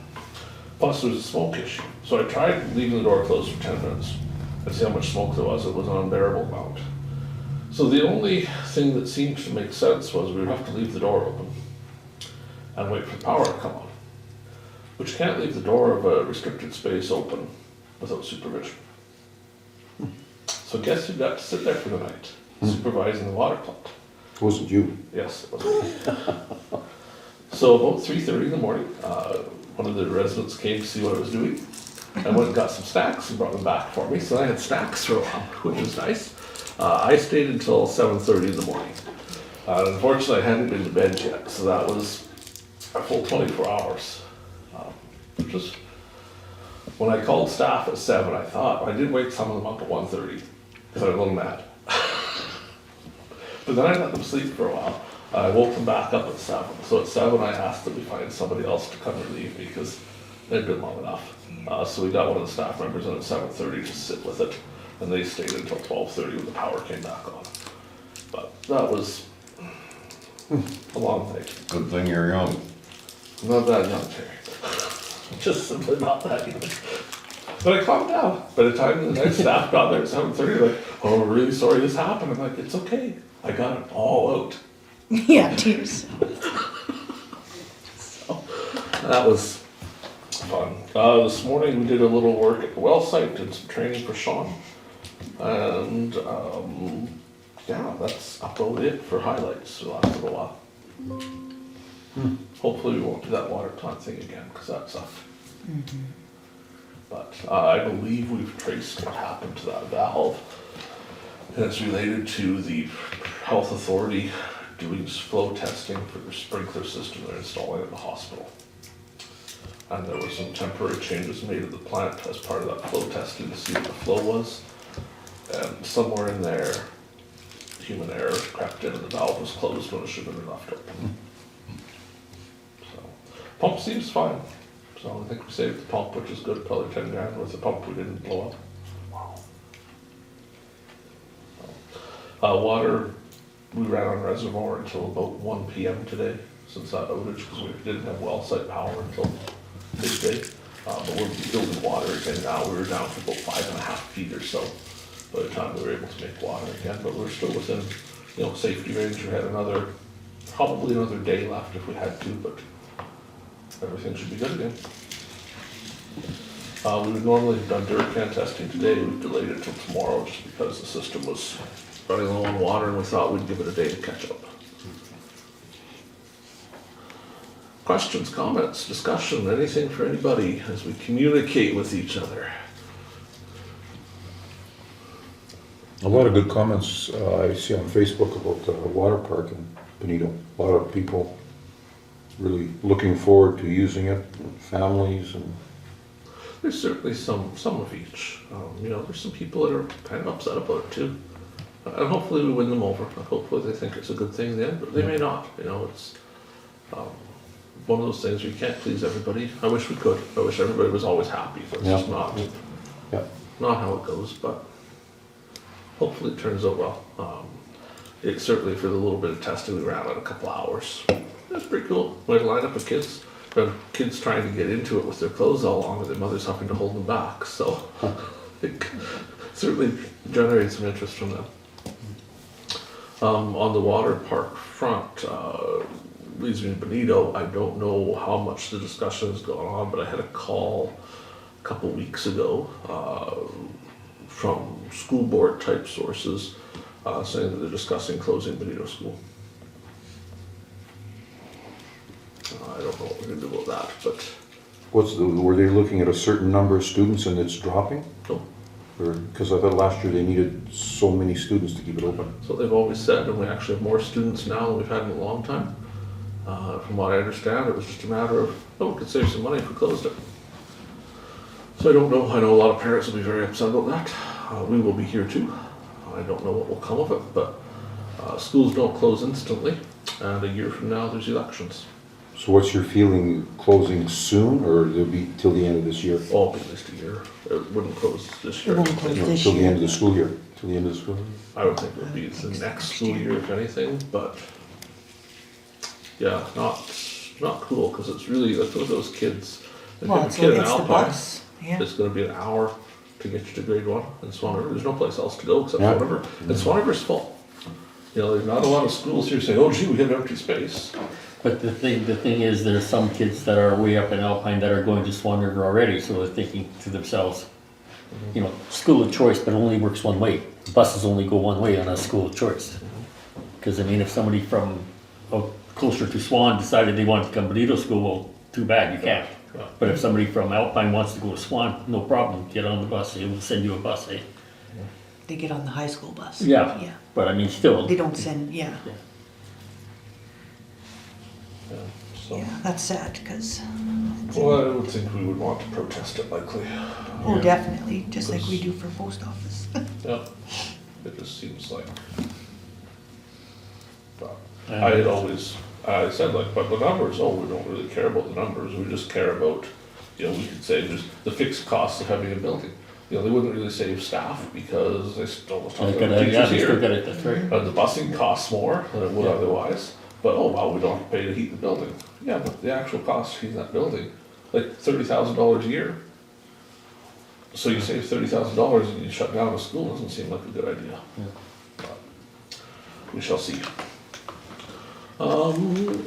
Plus there's a smoke issue. So I tried leaving the door closed for 10 minutes and see how much smoke there was. It was an unbearable amount. So the only thing that seemed to make sense was we would have to leave the door open and wait for the power to come on. But you can't leave the door of a restricted space open without supervision. So guess who got to sit there for the night, supervising the water plant? It wasn't you. Yes, it was me. So about 3:30 in the morning, one of the residents came to see what I was doing. I went and got some snacks and brought them back for me. So I had snacks for a while, which was nice. I stayed until 7:30 in the morning. Unfortunately, I hadn't been to bed yet, so that was a full 24 hours. Which was, when I called staff at 7, I thought, I did wake some of them up at 1:30, because I was a little mad. But then I let them sleep for a while. I woke them back up at 7. So at 7 I asked that we find somebody else to come relieve me, because they'd been long enough. So we got one of the staff members in at 7:30 to sit with it, and they stayed until 12:30 when the power came back on. But that was a long day. Good thing you're young. Not that young, Terry. Just simply not that young. But I calmed down. By the time the next staff got there at 7:30, like, oh, we're really sorry this happened. I'm like, it's okay. I got it all out. Yeah, tears. So, that was fun. This morning we did a little work at the well site, did some training for Sean. And, yeah, that's about it for highlights for the last little while. Hopefully we won't do that water plant thing again, because that sucked. But I believe we've traced what happened to that valve. And it's related to the health authority doing flow testing for their sprinkler system they're installing at the hospital. And there were some temporary changes made to the plant as part of that flow testing to see what the flow was. And somewhere in there, human error crept in and the valve was closed when it should have been left open. So, pump seems fine. So I think we saved the pump, which is good, probably 10 grand worth of pump we didn't blow up. Wow. Water, we ran on reservoir until about 1 PM today, since that outage, because we didn't have well site power until midday. But we're building water again now. We were down for about 5.5 feet or so by the time we were able to make water again, but we're still within, safety range. We had probably another day left if we had to, but everything should be good again. We would normally have done dirt can testing today. We've delayed it till tomorrow just because the system was running low on water and we thought we'd give it a day to catch up. Questions, comments, discussion, anything for anybody as we communicate with each other? A lot of good comments I see on Facebook about the water park in Benito. A lot of people really looking forward to using it, families and... There's certainly some of each. There's some people that are kind of upset about it too. And hopefully we win them over. Hopefully they think it's a good thing then, but they may not. It's one of those things where you can't please everybody. I wish we could. I wish everybody was always happy, but it's just not how it goes. But hopefully it turns out well. It certainly, for the little bit of testing we ran in a couple hours, that's pretty cool. We had a lineup of kids. We had kids trying to get into it with their clothes all on, and their mothers having to hold them back. So it certainly generated some interest from them. On the water park front, leads me to Benito. I don't know how much the discussion is going on, but I had a call a couple weeks ago from school board type sources saying that they're discussing closing Benito School. I don't know what we're going to do about that, but... were they looking at a certain number of students and it's dropping? No. Because I thought last year they needed so many students to keep it open. So they've always said, and we actually have more students now than we've had in a long time. From what I understand, it was just a matter of, we could save some money if we closed it. So I don't know. I know a lot of parents will be very upset about that. We will be here too. I don't know what will come of it, but schools don't close instantly, and a year from now there's elections. So what's your feeling, closing soon, or it'll be till the end of this year? Oh, at least a year. It wouldn't close this year. It won't close this Till the year. end of the school year? Till the end of the school year? I would think it would be the next school year if anything, but yeah, not cool, because it's really, like, for those kids. If Well, you have a it's kid in the Alpine, bus, yeah. it's gonna be an hour to get you to grade 1 in Swan River. There's no place else to go except Yeah. Swan River. And Swan River's full. There's not a lot of schools here say, oh gee, we have empty space. But the thing is, there's some kids that are way up in Alpine that are going to Swan River already, so they're thinking to themselves, school of choice, but it only works one way. Buses only go one way on a school of choice. Because if somebody from closer to Swan decided they wanted to come to Benito School, well, too bad, you can't. Yeah. But if somebody from Alpine wants to go to Swan, no problem, get on the bus, they will send you a bus, eh? They get on the high school bus. Yeah. Yeah. But still. They don't send, yeah. So, Yeah, that's sad, because, well, I would think we would want to protest it likely. oh, definitely, just like we do for post office. Yeah, it just seems like. But I said but the numbers, we don't really care about the numbers, we just care about, we could say there's the fixed costs of having a building. They wouldn't really save staff because they still have They teachers still here. got it, that's right. And the busing costs more than it would otherwise, but oh wow, we don't have to pay to heat the building. Yeah, but the actual cost of heating that building, like $30,000 a year. So you save $30,000 and you shut down a school, doesn't seem like a good idea. But we shall see.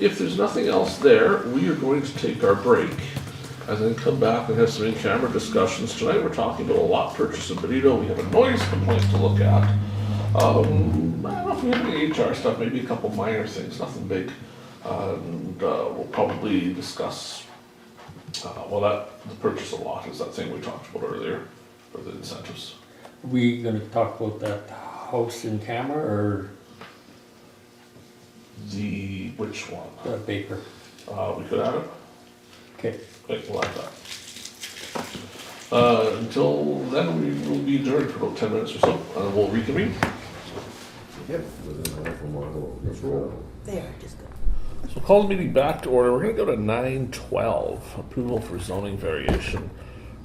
If there's nothing else there, we are going to take our break and then come back and have some in-camera discussions. Tonight we're talking about a lot purchase in Benito. We have a noise complaint to look at. I don't know if we have any HR stuff, maybe a couple minor things, nothing big. And we'll probably discuss, the purchase a lot is that thing we talked about earlier for the incentives. We gonna talk about that house in camera or Which one? the Baker? We could add it. Okay. Okay, we'll add that. Until then, we will be adjourned for about 10 minutes or so, and we'll reconvene. Yep. They are just good. So we'll call the meeting back to order. We're going to go to 9:12, approval for zoning variation.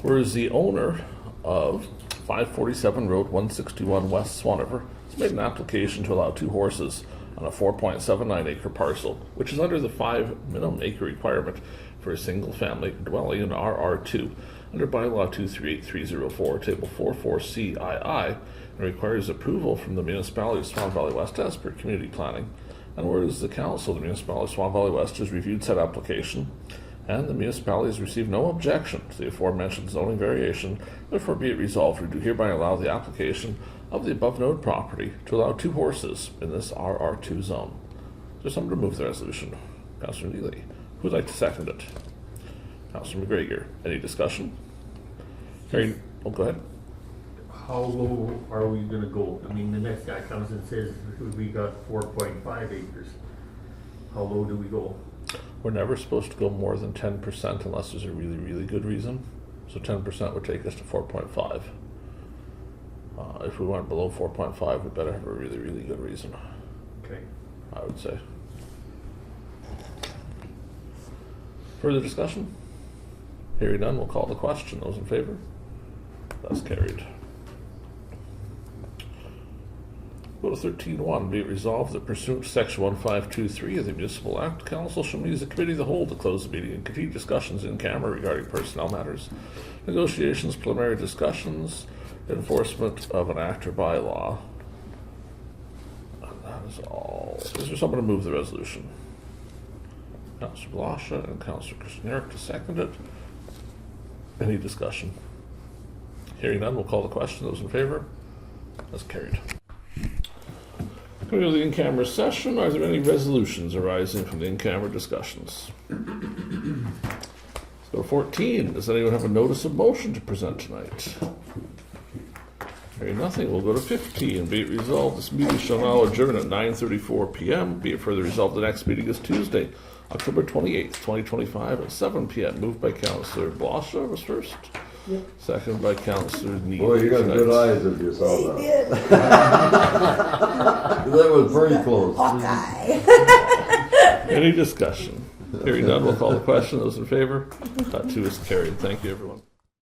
Whereas the owner of 547 Road 161 West Swan River has made an application to allow 2 horses on a 4.79 acre parcel, which is under the 5 minimum acre requirement for a single family dwelling in RR2 under bylaw 238304 table 44CII, and requires approval from the Municipality of Swan Valley West as per community planning. And whereas the Council of the Municipality of Swan Valley West has reviewed said application, and the municipality has received no objection to the aforementioned zoning variation, therefore be it resolved, we do hereby allow the application of the above noted property to allow 2 horses in this RR2 zone. Is there someone to move the resolution? Councillor Neely. Who would like to second it? Councillor McGregor. Any discussion? Carrie, go ahead. How low are we gonna go? I mean, the next guy comes and says, we got 4.5 acres. How low do we go? We're never supposed to go more than 10% unless there's a really, really good reason. So 10% would take us to 4.5. If we went below 4.5, we better have a really, really good reason, Okay. I would say. Further discussion? Hearing none, we'll call the question. Those in favor? That's carried. Go to 13.1. Be it resolved that pursuant to section 1523 of the Municipal Act, Council shall meet as a committee of the whole to close the meeting and continue discussions in camera regarding personnel matters, negotiations, preliminary discussions, enforcement of an act or bylaw. And that is all. Is there someone to move the resolution? Councillor Blosha and Councillor Kushniryk to second it. Any discussion? Hearing none, we'll call the question. Those in favor? That's carried. Coming to the in-camera session, are there any resolutions arising from the in-camera discussions? Let's go to 14. Does anyone have a notice of motion to present tonight? Hearing nothing, we'll go to 15. Be it resolved, this meeting shall now adjourn at 9:34 p.m. Be it further resolved, the next meeting is Tuesday, October 28th, 2025 at 7 p.m. Moved by Councillor Blosha was first. Yep. Second by Councillor Neely. Boy, you got good eyes if you saw that. That was pretty close. Any discussion? Hearing none, we'll call the question. Those in favor? That too is carried. Thank you, everyone.